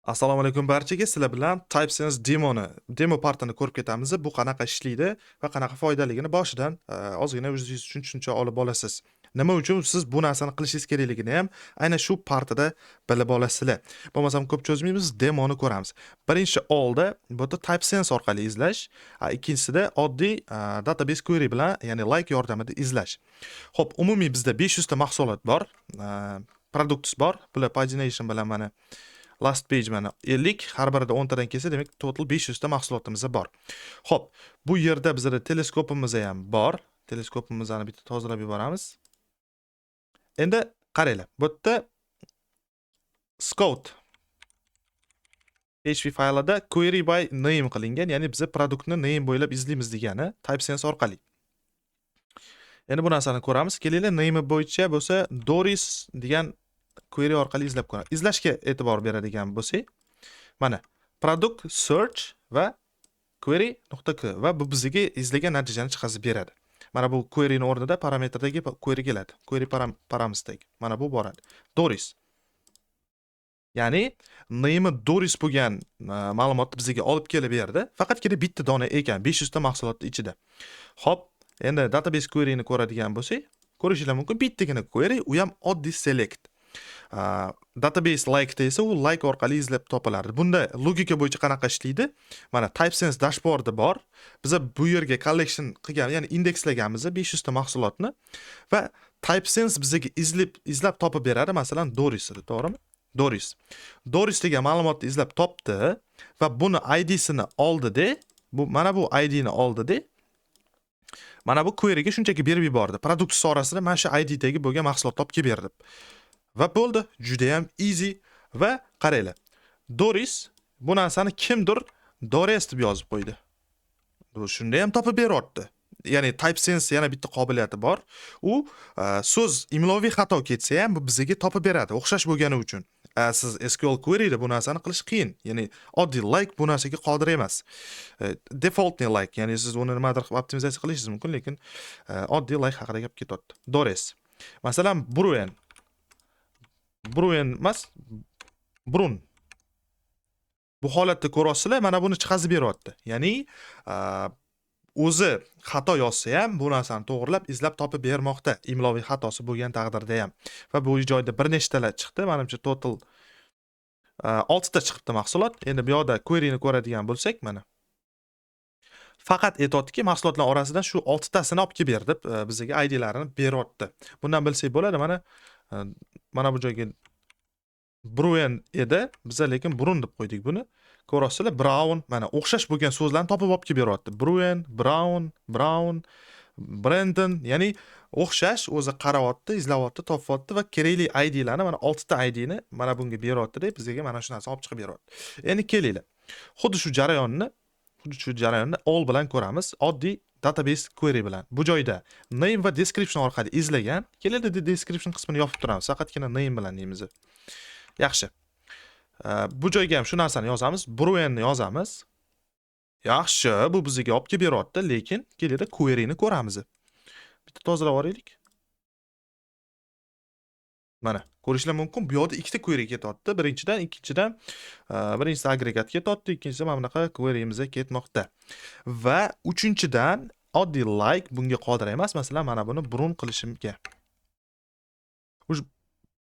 Assalomu alaykum barchaga. Sizlar bilan TypeSense demo partini ko'rib ketamiz. Bu qanaqa ishlaydi va qanaqa foydaligini boshidan ozgina o'zingiz uchun tushuncha olib olasiz. Nima uchun siz bu narsani qilishingiz kerakligini ham aynan shu partida bilib olasizlar. Bo'lmasam ko'p cho'zmaymiz, demoni ko'ramiz. Birinchi oldi bu yerda TypeSense orqali izlash, ikkinchisida oddiy database query bilan, ya'ni like yordamida izlash. Xo'p, umumiy bizda 500 ta mahsulot bor, products bor. Bular pagination bilan mana last page mana 50, har birida 10 tadan kelsa, demak total 500 ta mahsulotimiz bor. Xo'p, bu yerda bizda teleskopimiz ham bor. Teleskopimizni bitta tozalab yuboramiz. Endi qaranglar, bu yerda scout PHP faylida query by name qilingan, ya'ni biz produktni name bo'ylab izlaymiz degani TypeSense orqali. Endi bu narsani ko'ramiz. Kelinglar, name bo'yicha bo'lsa Doris degan query orqali izlab ko'ramiz. Izlashga e'tibor beradigan bo'lsak, mana product search va query.k va bu bizga izlagan natijani chiqarib beradi. Mana bu queryning o'rnida parametrdagi query keladi. Query paramistdagi. Mana bu boradi. Doris. Ya'ni name Doris bo'lgan ma'lumotni bizga olib kelib berdi. Faqatgina bitta dona ekan, 500 ta mahsulotning ichida. Xo'p, endi database queryni ko'radigan bo'lsak, ko'rishinglar mumkin, bittagina query, u ham oddiy select. Database like esa u like orqali izlab topilardi. Bunda logika bo'yicha qanaqa ishlaydi? Mana TypeSense dashboardi bor. Biz bu yerga collection qilgan, ya'ni indekslaganmiz 500 ta mahsulotni va TypeSense bizga izlab topib beradi, masalan, Doris'ni, to'g'rimi? Doris degan ma'lumotni izlab topdi va buni ID'sini oldi-da, mana bu ID'ni oldi-da. Mana bu queryga shunchaki berib yubordi. Produkt orasida mana shu ID'dagi bo'lgan mahsulot topib berdi. Va bo'ldi, juda ham easy. Va qaranglar, Doris bu narsani kimdir Doris deb yozib qo'ydi. Bu shunda ham topib beryapti. Ya'ni TypeSense yana bitta qobiliyati bor. U so'z imloviy xato ketsa ham bu bizga topib beradi, o'xshash bo'lgani uchun. Siz SQL queryda bu narsani qilish qiyin. Ya'ni oddiy like bu narsaga qodir emas. Defaultni like, ya'ni siz uni nimadir qilib optimizatsiya qilishingiz mumkin, lekin oddiy like haqida gap ketyapti. Doris. Masalan, Bruen emas, Brun. Bu holatda ko'rasizlar, mana buni chiqarib beryapti. Ya'ni o'zi xato yozsa ham bu narsani to'g'rilab izlab topib bermoqda, imloviy xatosi bo'lgan taqdirda ham. Va bu joyda bir nechtalar chiqdi, menimcha total 6 ta chiqibdi mahsulot. Endi bu yoqda queryni ko'radigan bo'lsak, mana faqat aytayotdiki, mahsulotlar orasidan shu 6 tasini olib kelib berdi, bizga ID'larini beryapti. Bundan bilsak bo'ladi, mana bu joyga Bruen edi, biz lekin Brun deb qo'ydik buni. Ko'rasizlar, Brown, mana o'xshash bo'lgan so'zlarni topib olib kelib beryapti. Bruen, Brown, Brandon, ya'ni o'xshash, o'zi qarayapti, izlayapti, topyapti va kerakli ID'larni, mana 6 ta ID'ni mana bunga beryapti deb bizga mana shu narsani olib chiqib beryapti. Endi kelinglar. Xuddi shu jarayonni all bilan ko'ramiz, oddiy database query bilan. Bu joyda name va description orqali izlagan. Keladi, description qismini yopib turamiz. Faqatgina name bilan deymiz. Yaxshi. Bu joyga ham shu narsani yozamiz, Bruenni yozamiz. Yaxshi, bu bizga olib kelib beryapti, lekin keladi queryni ko'ramiz. Bitta tozalab olaylik. Mana, ko'rishlar mumkin, bu yoqda ikkita query ketyapti. Ikkinchidan birinchisi agregat ketyapti, ikkinchisi mana bunaqa queryimiz ketmoqda. Va uchinchidan oddiy like bunga qodir emas. Masalan, mana buni Brun qilishimga.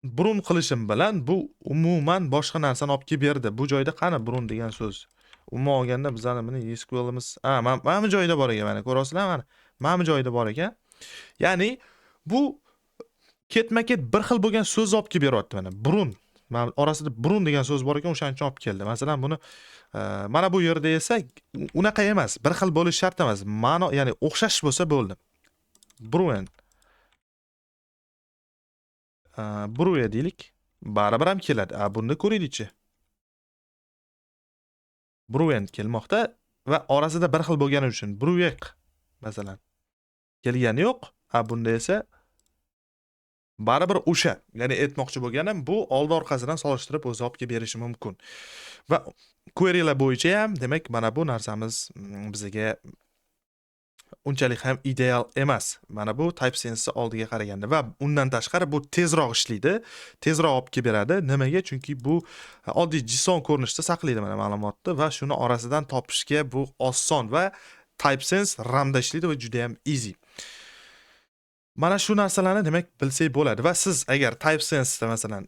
Brun qilishim bilan bu umuman boshqa narsani olib kelib berdi. Bu joyda qani Brun degan so'z? Umuman olganda bizning buni SQL'imiz, mana bu joyda bor ekan, mana ko'rasizlar, mana bu joyda bor ekan. Ya'ni bu ketma-ket bir xil bo'lgan so'z olib kelib beryapti mana. Brun. Mana orasida Brun degan so'z bor ekan, o'shaning uchun olib keldi. Masalan, buni mana bu yerda esa unaqa emas, bir xil bo'lish shart emas. Ma'no, ya'ni o'xshash bo'lsa bo'ldi. Bruen. Bruya deylik. Baribir ham keladi. Buni ko'raylikchi. Bruen kelmoqda va orasida bir xil bo'lgani uchun Bruyek masalan kelgani yo'q. Bunda esa baribir o'sha, ya'ni aytmoqchi bo'lganim, bu oldi orqasidan solishtirib o'zi olib kelib berishi mumkin. Va querylar bo'yicha ham, demak, mana bu narsamiz bizga unchalik ham ideal emas. Mana bu TypeSense oldiga qaraganda va undan tashqari bu tezroq ishlaydi, tezroq olib kelib beradi. Nimaga? Chunki bu oddiy JSON ko'rinishida saqlaydi mana ma'lumotni va shuni orasidan topishga bu oson va TypeSense RAM da ishlaydi va juda ham easy. Mana shu narsalarni demak bilsak bo'ladi va siz agar TypeSense da masalan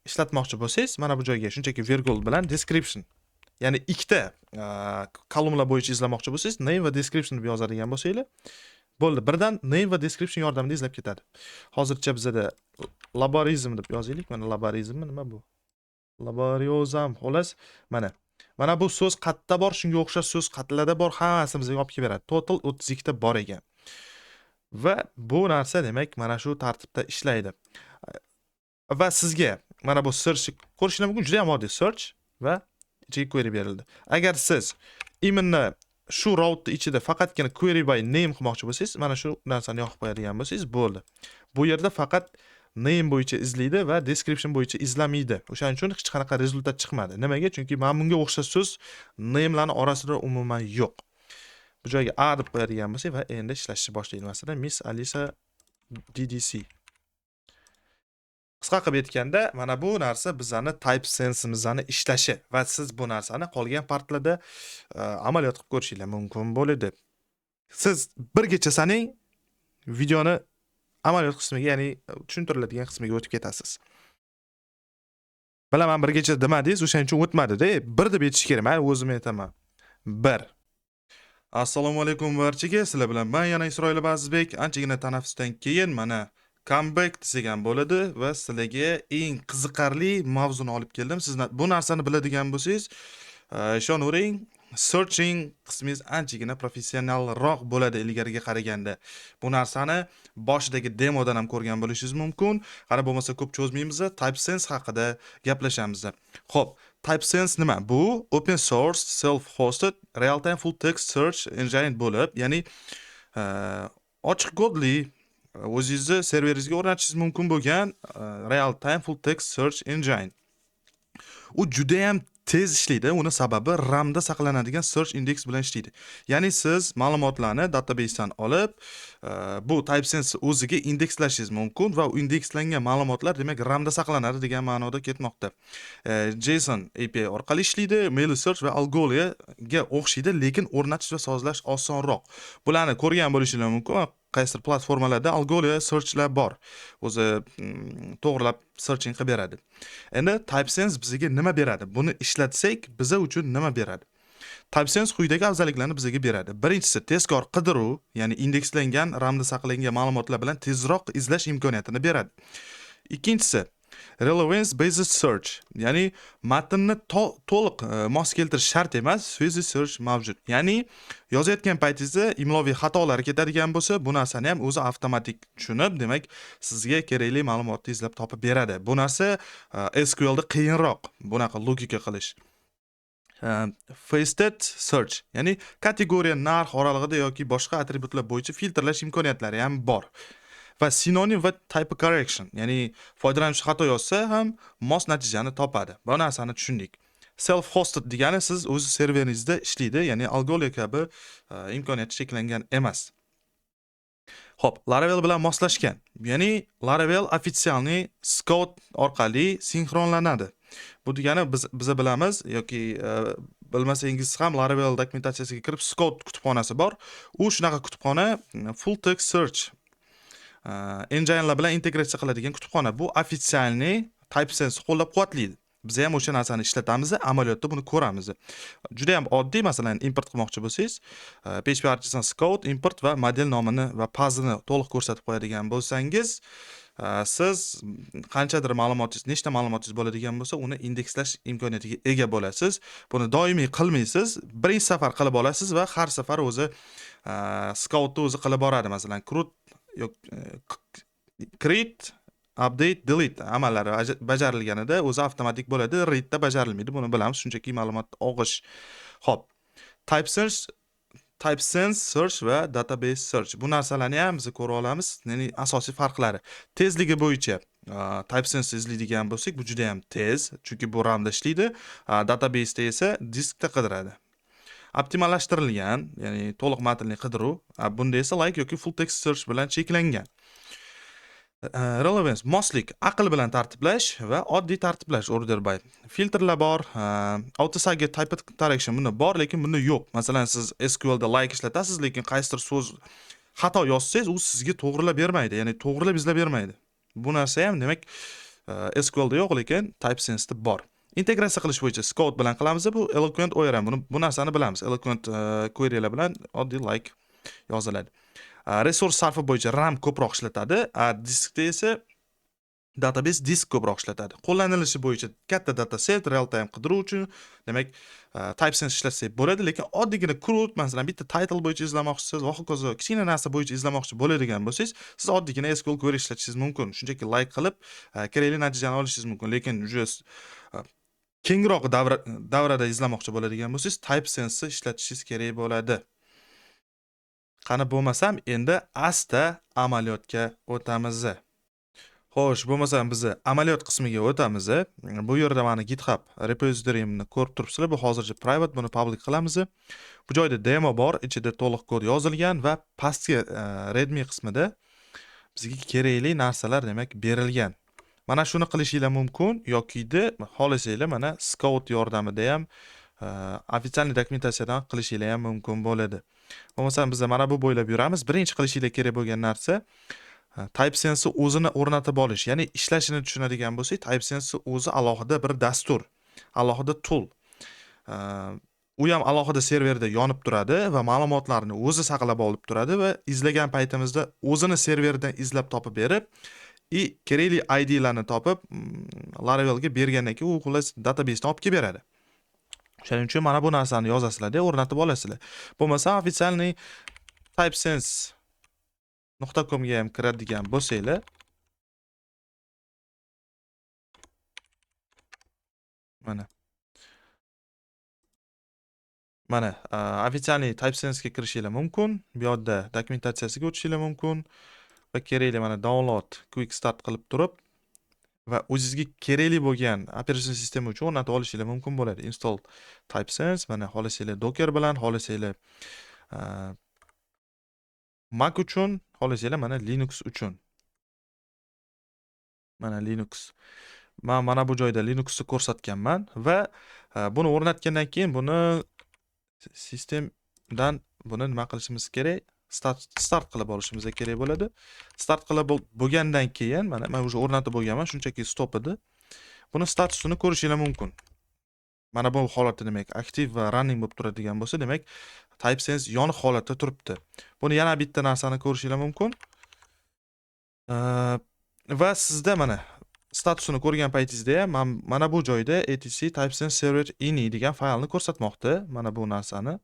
ishlatmoqchi bo'lsangiz, mana bu joyga shunchaki virgul bilan description, ya'ni ikkita kolumnalar bo'yicha izlamoqchi bo'lsangiz, name va description deb yozadigan bo'lsanglar, bo'ldi. Birdan name va description yordamida izlab ketadi. Hozircha bizda laborizm deb yozaylik. Mana laborizmmi nima bu? Laboriozam. Xolos, mana bu so'z qayerda bor, shunga o'xshash so'z qayerlarda bor, hammasini bizga olib kelib beradi. Total 32 ta bor ekan. Va bu narsa demak mana shu tartibda ishlaydi. Va sizga mana bu search ko'rishingiz mumkin, juda ham oddiy search va ichiga query berildi. Agar siz imенно shu router ichida faqatgina query by name qilmoqchi bo'lsangiz, mana shu narsani yoqib qo'yadigan bo'lsangiz bo'ldi. Bu yerda faqat name bo'yicha izlaydi va description bo'yicha izlamaydi. O'shaning uchun hech qanaqa rezultat chiqmadi. Nimaga? Chunki mana bunga o'xshash so'z namelarning orasida umuman yo'q. Bu joyga a deb qo'yadigan bo'lsak va endi ishlashni boshlaydi. Masalan, Miss Alisa DDC. Qisqa qilib aytganda, mana bu narsa bizani TypeSense'imizni ishlashi va siz bu narsani qolgan partlarda amaliyot qilib ko'rishingiz mumkin bo'ladi. Siz birgacha saning videoni amaliyot qismiga, ya'ni tushuntiriladigan qismiga o'tib ketasiz. Bilaman birgacha demadingiz, o'shaning uchun o'tmadi-da. Bir deb aytish kerak. Men o'zim aytaman. 1. Assalomu alaykum barchaga. Sizlar bilan men yana Isroil Azizbek. Anchagina tanaffusdan keyin mana comeback degan bo'ladi va sizlarga eng qiziqarli mavzuni olib keldim. Siz bu narsani biladigan bo'lsangiz, ishonavering, searching qismingiz anchagina professionalroq bo'ladi ilgariga qaraganda. Bu narsani boshidagi demodan ham ko'rgan bo'lishingiz mumkin. Qara bo'lmasa ko'p cho'zmaymiz, TypeSense haqida gaplashamiz. Xo'p, TypeSense nima? Bu open source, self-hosted, real-time full text search engine bo'lib, ya'ni ochiq kodli o'zingizni serveringizga o'rnatishingiz mumkin bo'lgan real-time full text search engine. U juda ham tez ishlaydi. Uni sababi RAM da saqlanadigan search index bilan ishlaydi. Ya'ni siz ma'lumotlarni databasedan olib, bu TypeSense o'ziga indekslashingiz mumkin va u indekslangan ma'lumotlar demak RAM da saqlanadi degan ma'noda ketmoqda. JSON API orqali ishlaydi, Meilisearch va Algolia'ga o'xshaydi, lekin o'rnatish va sozlash osonroq. Bularni ko'rgan bo'lishingiz mumkin. Qaysi platformalarda Algolia searchlar bor. O'zi to'g'rilab searching qilib beradi. Endi TypeSense bizga nima beradi? Buni ishlatsak, biza uchun nima beradi? TypeSense quyidagi afzalliklarni bizga beradi. Birinchisi, tezkor qidiruv, ya'ni indekslangan, RAM da saqlangan ma'lumotlar bilan tezroq izlash imkoniyatini beradi. Ikkinchisi, relevance based search, ya'ni matnni to'liq mos keltirish shart emas, fuzzy search mavjud. Ya'ni yozayotgan paytingizda imloviy xatolar ketadigan bo'lsa, bu narsani ham o'zi avtomatik tushunib, demak, sizga kerakli ma'lumotni izlab topib beradi. Bu narsa SQL da qiyinroq bunaqa logika qilish. Faceted search, ya'ni kategoriya, narx oralig'ida yoki boshqa atributlar bo'yicha filtrlash imkoniyatlari ham bor. Va sinonim va type correction, ya'ni foydalanuvchi xato yozsa ham mos natijani topadi. Bu narsani tushundik. Self-hosted degani siz o'z serveringizda ishlaydi, ya'ni Algolia kabi imkoniyati cheklangan emas. Xo'p, Laravel bilan moslashgan, ya'ni Laravel ofitsialniy Scout orqali sinxronlanadi. Bu degani biz bilamiz yoki bilmasangiz ham Laravel dokumentatsiyasiga kirib Scout kutubxonasi bor. U shunaqa kutubxona full text search enginelar bilan integratsiya qiladigan kutubxona. Bu ofitsialniy TypeSense qo'llab-quvvatlaydi. Biz ham o'sha narsani ishlatamiz, amaliyotda buni ko'ramiz. Juda ham oddiy, masalan, import qilmoqchi bo'lsangiz, PHP Artisan Scout import va model nomini va pazini to'liq ko'rsatib qo'yadigan bo'lsangiz, siz qanchadir ma'lumotingiz, nechta ma'lumotingiz bo'ladigan bo'lsa, uni indekslash imkoniyatiga ega bo'lasiz. Buni doimiy qilmaysiz, birinchi safar qilib olasiz va har safar o'zi Scoutni o'zi qilib boradi. Masalan, create, update, delete amallari bajarilganida o'zi avtomatik bo'ladi, read da bajarilmaydi. Buni bilamiz, shunchaki ma'lumot og'ish. Xo'p, TypeSense search va database search. Bu narsalarni ham biz ko'ra olamiz. Ya'ni asosiy farqlari. Tezligi bo'yicha TypeSense izlaydigan bo'lsak, bu juda ham tez, chunki bu RAM da ishlaydi. Database da esa diskda qidiradi. optimallashtirilgan, ya'ni to'liq matnli qidiruv. Bunda esa like yoki full text search bilan cheklangan. Relevance, moslik, aql bilan tartiblash va oddiy tartiblash, order by. Filtrlar bor, auto target type correction bunda bor, lekin bunda yo'q. Masalan, siz SQL da like ishlatasiz, lekin qaysidir so'z xato yozsangiz, u sizga to'g'rilab bermaydi, ya'ni to'g'rilab izlab bermaydi. Bu narsa ham demak SQL da yo'q, lekin TypeSense da bor. Integratsiya qilish bo'yicha Scout bilan qilamiz. Bu Eloquent ORM, bu narsani bilamiz. Eloquent querylar bilan oddiy like yoziladi. Resurs sarfi bo'yicha RAM ko'proq ishlatadi, diskda esa database disk ko'proq ishlatadi. Qo'llanilishi bo'yicha katta dataset, real time qidiruv uchun, demak, TypeSense ishlatsak bo'ladi, lekin oddiygina CRUD, masalan, bitta title bo'yicha izlamoqchisiz va hokazo kichkina narsa bo'yicha izlamoqchi bo'ladigan bo'lsangiz, siz oddiygina SQL query ishlatishingiz mumkin. Shunchaki like qilib, kerakli natijani olishingiz mumkin, lekin kengroq davrada izlamoqchi bo'ladigan bo'lsangiz, TypeSense ishlatishingiz kerak bo'ladi. Qani bo'lmasam, endi asta amaliyotga o'tamiz. Xo'sh, bo'lmasam biz amaliyot qismiga o'tamiz. Bu yerda meni GitHub repozitoriyimni ko'rib turibsizlar. Bu hozircha private, buni public qilamiz. Bu joyda demo bor, ichida to'liq kod yozilgan va pastki readme qismida bizga kerakli narsalar demak berilgan. Mana shuni qilishinglar mumkin yoki xohlasanglar mana Scout yordamida ham ofitsial dokumentatsiyadan qilishinglar ham mumkin bo'ladi. Bo'lmasam biz mana bu bo'ylab yuramiz. Birinchi qilishinglar kerak bo'lgan narsa TypeSense o'zini o'rnatib olish, ya'ni ishlashini tushunadigan bo'lsak, TypeSense o'zi alohida bir dastur, alohida tool. U ham alohida serverda yonib turadi va ma'lumotlarni o'zi saqlab olib turadi va izlagan paytimizda o'zini serverdan izlab topib berib, kerakli IDlarni topib, Laravelga bergandan keyin u xullas databasedan olib kelib beradi. Shuning uchun mana bu narsani yozasizlar-da, o'rnatib olasizlar. Bo'lmasa ofitsialniy typesense.com ga ham kiradigan bo'lsanglar, mana ofitsialniy TypeSense ga kirishinglar mumkin. Bu yerda dokumentatsiyasiga o'tishinglar mumkin va kerakli mana download quick start qilib turib va o'zingizga kerakli bo'lgan operatsion sistema uchun o'rnatib olishinglar mumkin bo'ladi. Install TypeSense, mana xohlasanglar Docker bilan, xohlasanglar Mac uchun, xohlasanglar mana Linux uchun. Mana Linux. Men mana bu joyda Linuxni ko'rsatganman va buni o'rnatgandan keyin buni sistemdan nima qilishimiz kerak? Start qilib olishimiz kerak bo'ladi. Start qilib bo'lgandan keyin mana men уже o'rnatib bo'lganman, shunchaki stop edi. Buni statusini ko'rishinglar mumkin. Mana bu holatda demak aktiv va running bo'lib turadigan bo'lsa, demak TypeSense yoniq holatda turibdi. Buni yana bitta narsani ko'rishinglar mumkin. Va sizda mana statusini ko'rgan paytingizda ham mana bu joyda etc TypeSense server ini degan faylni ko'rsatmoqda. Mana bu narsani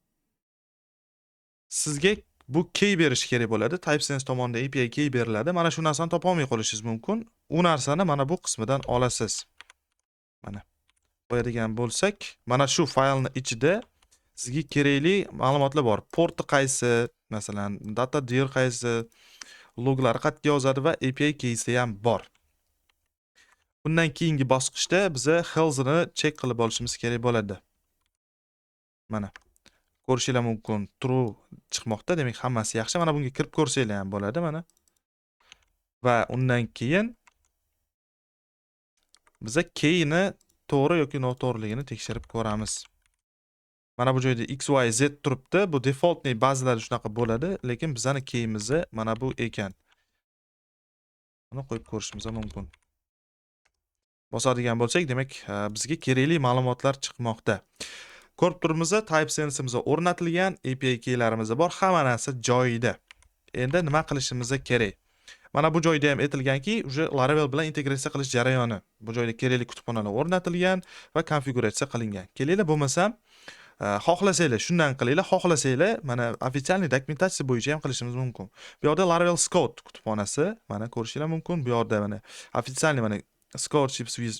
sizga bu key berish kerak bo'ladi. TypeSense tomonidan API key beriladi. Mana shu narsani topa olmay qolishingiz mumkin. U narsani mana bu qismidan olasiz. Mana qo'yadigan bo'lsak, mana shu faylni ichida sizga kerakli ma'lumotlar bor. Porti qaysi, masalan, datadir qaysi, loglar qayerga yozadi va API keysi ham bor. Bundan keyingi bosqichda biz health'ni check qilib olishimiz kerak bo'ladi. Mana ko'rishinglar mumkin, true chiqmoqda, demak hammasi yaxshi. Mana bunga kirib ko'rsanglar ham bo'ladi mana. Va undan keyin biz keyni to'g'ri yoki noto'g'riligini tekshirib ko'ramiz. Mana bu joyda XYZ turibdi. Bu defaultning ba'zilari shunaqa bo'ladi, lekin bizning keyimiz mana bu ekan. Buni qo'yib ko'rishimiz mumkin. Bosadigan bo'lsak, demak bizga kerakli ma'lumotlar chiqmoqda. Ko'rib turibmiz, TypeSense'imiz o'rnatilgan, API keylarimiz bor, hamma narsa joyida. Endi nima qilishimiz kerak? Mana bu joyda ham aytilganki, uje Laravel bilan integratsiya qilish jarayoni. Bu joyda kerakli kutubxonalar o'rnatilgan va konfiguratsiya qilingan. Kelinglar, bo'lmasam, xohlasanglar shundan qilinglar, xohlasanglar mana ofitsialniy dokumentatsiya bo'yicha ham qilishimiz mumkin. Bu yerda Laravel Scout kutubxonasi, mana ko'rishinglar mumkin. Bu yerda mana ofitsialniy mana Scout chips with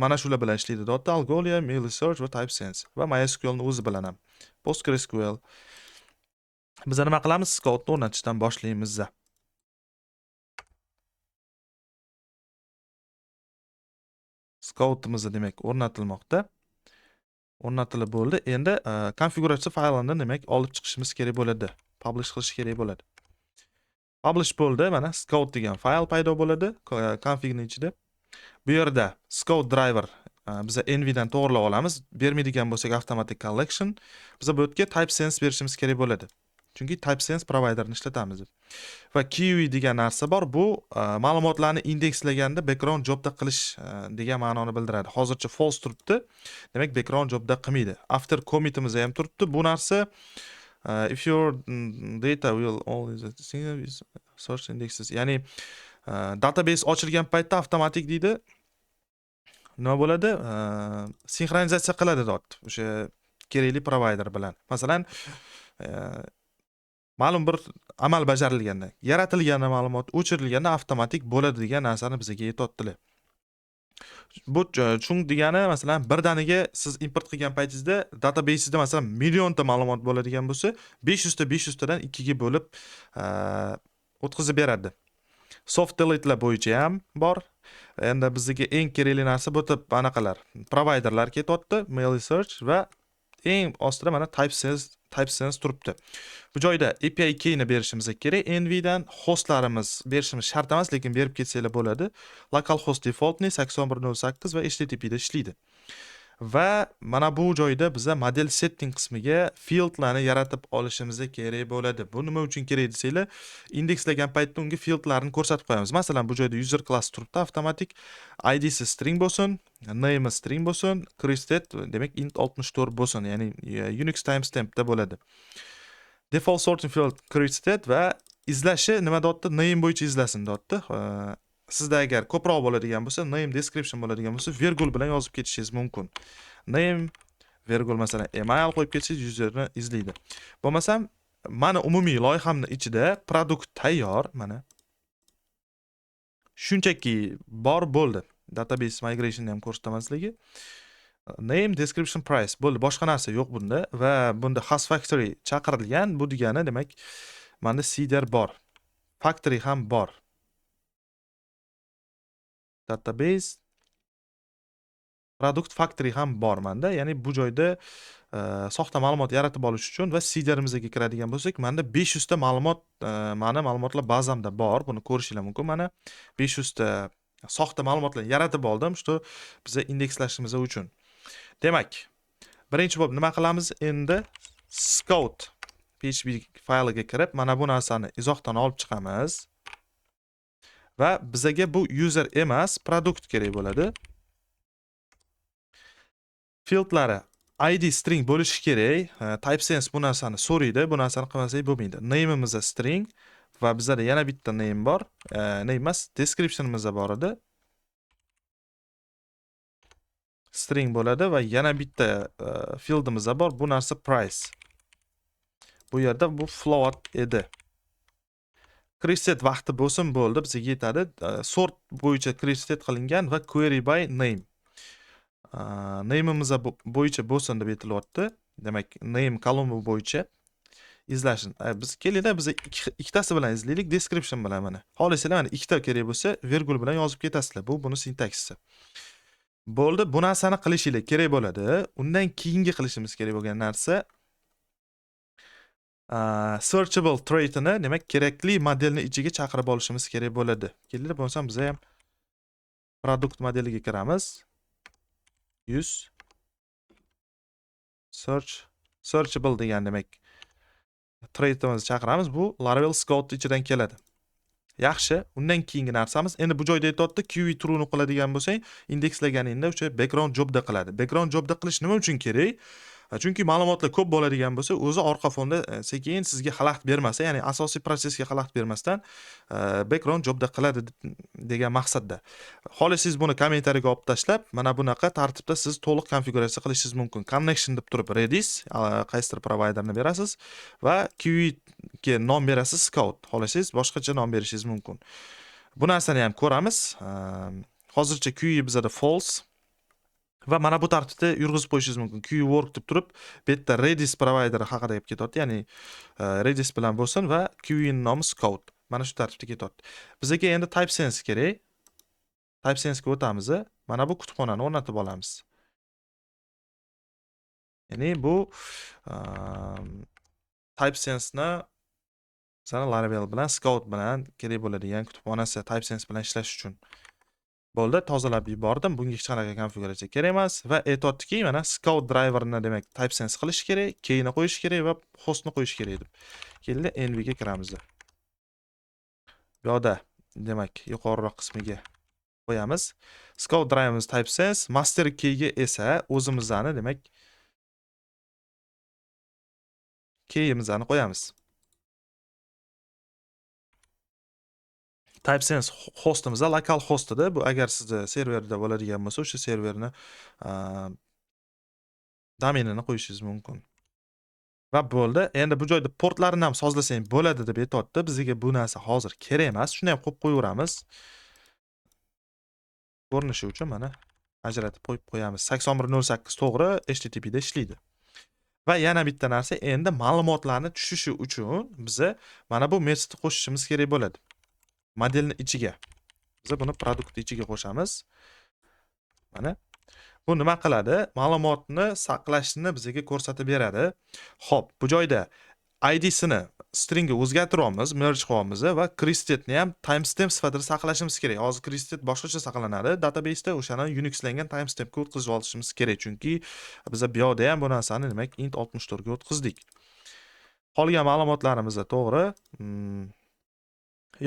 mana shular bilan ishlaydi. Algolia, Meilisearch va TypeSense va MySQL ni o'zi bilan ham. PostgreSQL. Biz nima qilamiz? Scout ni o'rnatishdan boshlaymiz. Scoutimiz demak o'rnatilmoqda. o'rnatilib bo'ldi. Endi konfiguratsiya faylini demak olib chiqishimiz kerak bo'ladi. Publish qilish kerak bo'ladi. Publish bo'ldi. Mana Scout degan fayl paydo bo'ladi configning ichida. Bu yerda Scout driver biza Envy'dan to'g'rilab olamiz. Bermaydigan bo'lsak automatic collection. Biza bu yerga TypeSense berishimiz kerak bo'ladi. Chunki TypeSense providerni ishlatamiz. Va QE degan narsa bor. Bu ma'lumotlarni indekslaganda background jobda qilish degan ma'noni bildiradi. Hozircha false turibdi. Demak background jobda qilmaydi. After commitimiz ham turibdi. Bu narsa if your data will always search indexes. Ya'ni database ochilgan paytda avtomatik deydi. Nima bo'ladi? Sinxronizatsiya qiladi deyapti. O'sha kerakli provider bilan. Masalan, ma'lum bir amal bajarilganda, yaratilgan ma'lumot o'chirilganda avtomatik bo'ladi degan narsani bizga aytayotdilar. Bu chung degani, masalan, birdaniga siz import qilgan paytingizda databasingizda masalan millionta ma'lumot bo'ladigan bo'lsa, 500 tadan 2 ga bo'lib o'tkazib beradi. Soft delete'lar bo'yicha ham bor. Endi bizga eng kerakli narsa bu anaqalar, providerlar ketyapti, mail search va eng ostida mana TypeSense turibdi. Bu joyda API keyni berishimiz kerak. Envy'dan hostlarimiz berishimiz shart emas, lekin berib ketsanglar bo'ladi. Localhost defaultni 8108 va HTTP da ishlaydi. Va mana bu joyda biza model setting qismiga fieldlarni yaratib olishimiz kerak bo'ladi. Bu nima uchun kerak desanglar, indekslagan paytda unga fieldlarni ko'rsatib qo'yamiz. Masalan, bu joyda user class turibdi, avtomatik id si string bo'lsin, name string bo'lsin, created demak int 64 bo'lsin, ya'ni Unix timestampda bo'ladi. Default sorting field created va izlashi nima deyapti? Name bo'yicha izlasin deyapti. Sizda agar ko'proq bo'ladigan bo'lsa, name description bo'ladigan bo'lsa, virgul bilan yozib ketishingiz mumkin. Name virgul masalan email qo'yib ketsangiz userni izlaydi. Bo'lmasam, mana umumiy loyihamning ichida produkt tayyor, mana. Shunchaki bor bo'ldi. Database migration ham ko'rsatmasligi. Name description price bo'ldi. Boshqa narsa yo'q bunda va bunda has factory chaqirilgan. Bu degani demak, menda seeder bor. Factory ham bor. Database product factory ham bor menda. Ya'ni bu joyda soxta ma'lumot yaratib olish uchun va seederimizga kiradigan bo'lsak, menda 500 ta ma'lumot, mana ma'lumotlar bazamda bor. Buni ko'rishingiz mumkin. Mana 500 ta soxta ma'lumotlarni yaratib oldim, shu biza indekslashimiz uchun. Demak, birinchi bo'lib nima qilamiz? Endi Scout PHP fayliga kirib, mana bu narsani izohdan olib chiqamiz. Va bizaga bu user emas, produkt kerak bo'ladi. Fieldlari id string bo'lishi kerak. TypeSense bu narsani so'raydi. Bu narsani qilmasak bo'lmaydi. Name'imiz string va bizda yana bitta name bor. Name emas, descriptionimiz bor edi. String bo'ladi va yana bitta fieldimiz bor. Bu narsa price. Bu yerda bu float edi. Created vaqti bo'lsin bo'ldi, bizga yetadi. Sort bo'yicha created qilingan va query by name. Name'imiz bo'yicha bo'lsin deb aytilyapti. Demak, name kolumna bo'yicha izlashin. Biz kelida biz ikkitasi bilan izlaylik, description bilan mana. Xohlasanglar mana ikkita kerak bo'lsa, virgul bilan yozib ketasizlar. Bu buni sintaksisi. Bo'ldi, bu narsani qilishingiz kerak bo'ladi. Undan keyingi qilishimiz kerak bo'lgan narsa searchable traitini, demak, kerakli modelni ichiga chaqirib olishimiz kerak bo'ladi. Kelinglar, bo'lsam biz ham produkt modeliga kiramiz. Use searchable degan demak traitimizni chaqiramiz. Bu Laravel Scout ichidan keladi. Yaxshi, undan keyingi narsamiz endi bu joyda aytayapti, QE true ni qiladigan bo'lsang, indekslaganingda o'sha background jobda qiladi. Background jobda qilish nima uchun kerak? Chunki ma'lumotlar ko'p bo'ladigan bo'lsa, o'zi orqa fonda sekin sizga xalaqit bermasa, ya'ni asosiy prosesga xalaqit bermasdan background jobda qiladi degan maqsadda. Xohlasangiz buni kommentariyaga olib tashlab, mana bunaqa tartibda siz to'liq konfiguratsiya qilishingiz mumkin. Connection deb turib Redis, qaysidir providerni berasiz va QE ga nom berasiz Scout. Xohlasangiz boshqacha nom berishingiz mumkin. Bu narsani ham ko'ramiz. Hozircha QE bizda false. Va mana bu tartibda yurg'izib qo'yishingiz mumkin. QE work deb turib, bu yerda Redis provideri haqida gap ketyapti, ya'ni Redis bilan bo'lsin va QE nomi Scout. Mana shu tartibda ketyapti. Bizga endi TypeSense kerak. TypeSense ga o'tamiz. Mana bu kutubxonani o'rnatib olamiz. Ya'ni bu am, TypeSense'ni bizani Laravel bilan Scout bilan kerak bo'ladigan kutubxonasi TypeSense bilan ishlash uchun bo'ldi. Tozalab yubordim. Bunga hech qanaqa konfiguratsiya kerak emas va aytayaptiki, mana Scout driverni demak TypeSense qilish kerak, keyni qo'yish kerak va hostni qo'yish kerak deb. Keldi, env ga kiramiz. Bu yoqda demak yuqoriroq qismiga qo'yamiz. Scout driverimiz TypeSense, master keyga esa o'zimizni demak keyimizni qo'yamiz. TypeSense hostimiz lokal hostida. Bu agar sizda serverda bo'ladigan bo'lsa, o'sha serverni domenini qo'yishingiz mumkin. Va bo'ldi. Endi bu joyda portlarini ham sozlasang bo'ladi deb aytayapti. Bizga bu narsa hozir kerak emas. Shuni ham qo'yib qo'yaveramiz. Ko'rinishi uchun mana ajratib qo'yib qo'yamiz. 8108 to'g'ri HTTP da ishlaydi. Va yana bitta narsa, endi ma'lumotlarni tushishi uchun biza mana bu metodni qo'shishimiz kerak bo'ladi. Modelni ichiga. Biz buni produkt ichiga qo'shamiz. Mana bu nima qiladi? Ma'lumotni saqlashni bizga ko'rsatib beradi. Xo'p, bu joyda ID'sini stringga o'zgartiramiz, merge qilamiz va crestetni ham timestamp sifatida saqlashimiz kerak. Hozir crestet boshqacha saqlanadi. Databaseda o'shani Unixlangan timestampga o'tkazib olishimiz kerak, chunki biz bu yoqda ham bu narsani demak int 64 ga o'tkazdik. Qolgan ma'lumotlarimizni to'g'ri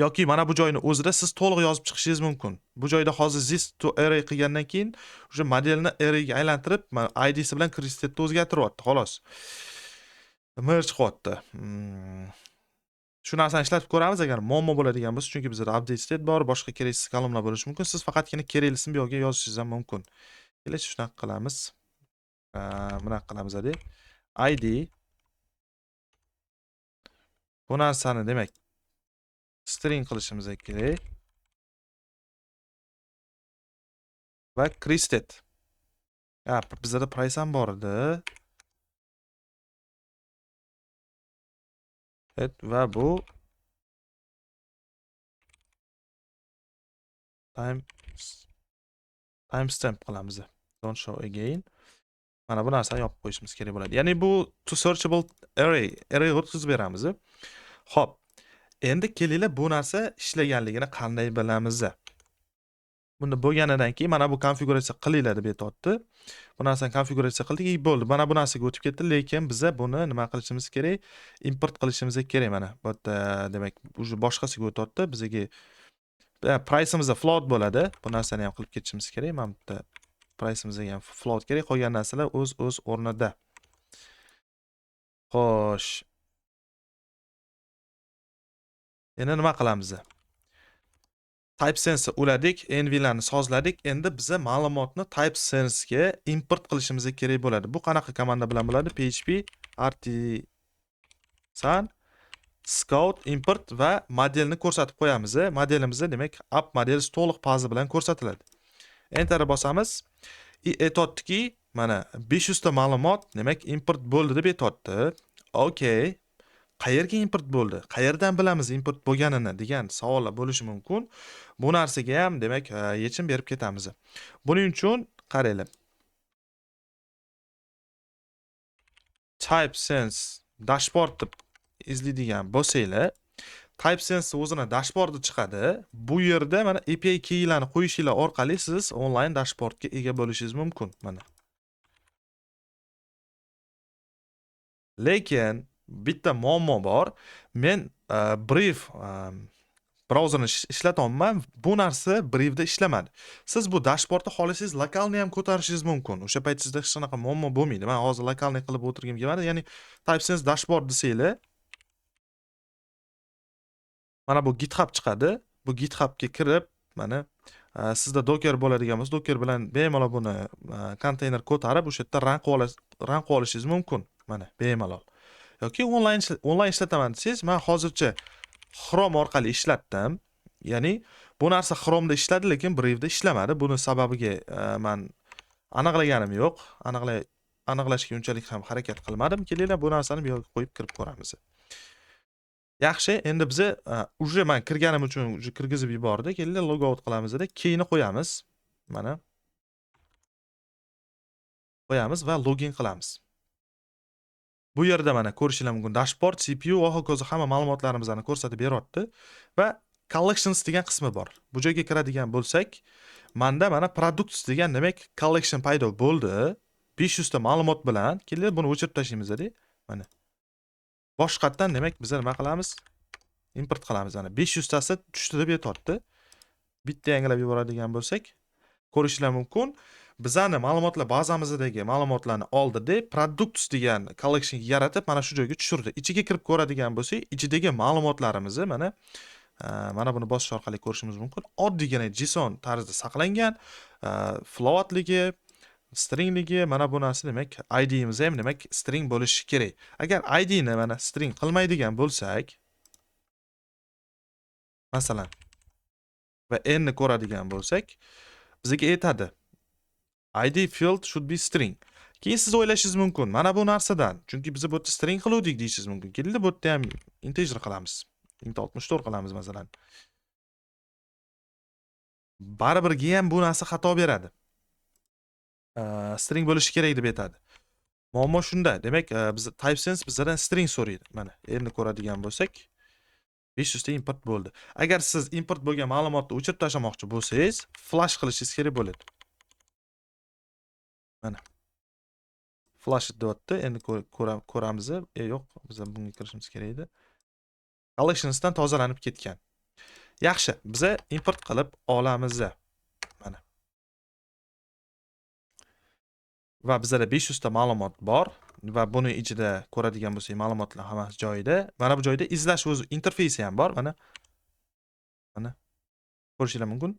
yoki mana bu joyni o'zida siz to'liq yozib chiqishingiz mumkin. Bu joyda hozir this to array qilgandan keyin o'sha modelni array ga aylantirib, ID'si bilan crestetni o'zgartiryapti, xolos. Merge qilyapti. Shu narsani ishlatib ko'ramiz agar muammo bo'ladigan bo'lsa, chunki bizda update state bor, boshqa keraksiz kolumnalar bo'lishi mumkin. Siz faqatgina keraklisini bu yerga yozishingiz ham mumkin. Kelash shunaqa qilamiz. Bunaqa qilamiz adi. ID bu narsani demak string qilishimiz kerak. Va crestet. Bizda price ham bor edi. Va bu timestamp qilamiz. Don't show again. Mana bu narsani yopib qo'yishimiz kerak bo'ladi. Ya'ni bu to searchable array o'tkazib beramiz. Xo'p. Endi kelinglar bu narsa ishlaganligini qanday bilamiz? Bunda bo'lganidan keyin mana bu konfiguratsiya qilinglar deb aytayapti. Bu narsani konfiguratsiya qildik, bo'ldi. Mana bu narsaga o'tib ketdi, lekin biza buni nima qilishimiz kerak? Import qilishimiz kerak mana. Bu yerda demak, uje boshqasiga o'tyapti. Bizga price'imizda float bo'ladi. Bu narsani ham qilib ketishimiz kerak. Mana bu yerda price'imizga ham float kerak. Qolgan narsalar o'z o'rnida. Xo'sh. Endi nima qilamiz? TypeSense uladik, envlarni sozladik. Endi biza ma'lumotni TypeSense ga import qilishimiz kerak bo'ladi. Bu qanaqa komanda bilan bo'ladi? PHP artisan scout import va modelni ko'rsatib qo'yamiz. Modelimizda demak app models to'liq fazi bilan ko'rsatiladi. Enter bosamiz. Aytayaptiki, mana 500 ta ma'lumot demak import bo'ldi deb aytayapti. Okay. Qayerga import bo'ldi? Qayerdan bilamiz import bo'lganini degan savollar bo'lishi mumkin. Bu narsaga ham demak yechim berib ketamiz. Buning uchun qaranglar. TypeSense dashboard deb izlaydigan bo'lsanglar, TypeSense o'zini dashbordi chiqadi. Bu yerda mana API keylarni qo'yishinglar orqali siz onlayn dashbordga ega bo'lishingiz mumkin. Mana. Lekin bitta muammo bor. Men Brave brauzerni ishlatyapman. Bu narsa Brave'da ishlamadi. Siz bu dashbordni xohlasangiz lokalni ham ko'tarishingiz mumkin. O'sha payt sizda hech qanaqa muammo bo'lmaydi. Men hozir lokalni qilib o'tirgim kelmadi. Ya'ni TypeSense dashbord desanglar, mana bu GitHub chiqadi. Bu GitHubga kirib, mana sizda Docker bo'ladigan bo'lsa, Docker bilan bemalol buni konteyner ko'tarib, o'sha yerda run qilib olishingiz mumkin. Mana bemalol. Yoki onlayn ishlataman desangiz, men hozircha Chrome orqali ishlatdim. Ya'ni bu narsa Chrome'da ishladi, lekin Brave'da ishlamadi. Buni sababiga men aniqlaganim yo'q. Aniqlashga unchalik ham harakat qilmadim. Kelinglar bu narsani bu yerga qo'yib kirib ko'ramiz. Yaxshi, endi biz uje men kirganim uchun uje kirgizib yubordi. Kelinglar logout qilamiz-da, keyni qo'yamiz. Mana qo'yamiz va login qilamiz. Bu yerda mana ko'rishinglar mumkin. Dashboard, CPU va hokazo hamma ma'lumotlarimizni ko'rsatib beryapti va collections degan qismi bor. Bu joyga kiradigan bo'lsak, menda mana products degan demak collection paydo bo'ldi. 500 ta ma'lumot bilan kelib buni o'chirib tashlaymiz-da. Mana. Boshqatdan demak biz nima qilamiz? Import qilamiz. Mana 500 tasi tushdi deb aytayapti. Bitta yangilab yuboradigan bo'lsak, ko'rishinglar mumkin. Bizani ma'lumotlar bazamizdagi ma'lumotlarni oldi deb products degan collection yaratib mana shu joyga tushirdi. Ichiga kirib ko'radigan bo'lsak, ichidagi ma'lumotlarimizni mana buni bosish orqali ko'rishimiz mumkin. Oddiygina JSON tarzda saqlangan, floatligi, stringligi, mana bu narsa demak ID'imiz ham demak string bo'lishi kerak. Agar ID ni mana string qilmaydigan bo'lsak, masalan va n ni ko'radigan bo'lsak, bizga aytadi ID field should be string. Keyin siz o'ylashingiz mumkin, mana bu narsadan, chunki biz bu yerda string qiluvdik deyishingiz mumkin. Keldi bu yerda ham integer qilamiz. int 64 qilamiz masalan. Baribirga ham bu narsa xato beradi. String bo'lishi kerak deb aytadi. Muammo shunda. Demak, biz TypeSense bizdan string so'raydi. Mana, endi ko'radigan bo'lsak, 500 ta import bo'ldi. Agar siz import bo'lgan ma'lumotni o'chirib tashlamoqchi bo'lsangiz, flash qilishingiz kerak bo'ladi. Mana. Flash deyapti. Endi ko'ramiz. Yo'q, biz bunga kirishimiz kerak edi. Collectionsdan tozalanib ketgan. Yaxshi, biz import qilib olamiz. Mana. Va bizda 500 ta ma'lumot bor va buni ichida ko'radigan bo'lsak, ma'lumotlar hammasi joyida. Mana bu joyda izlash o'z interfeysi ham bor. Mana. Ko'rishingiz mumkin.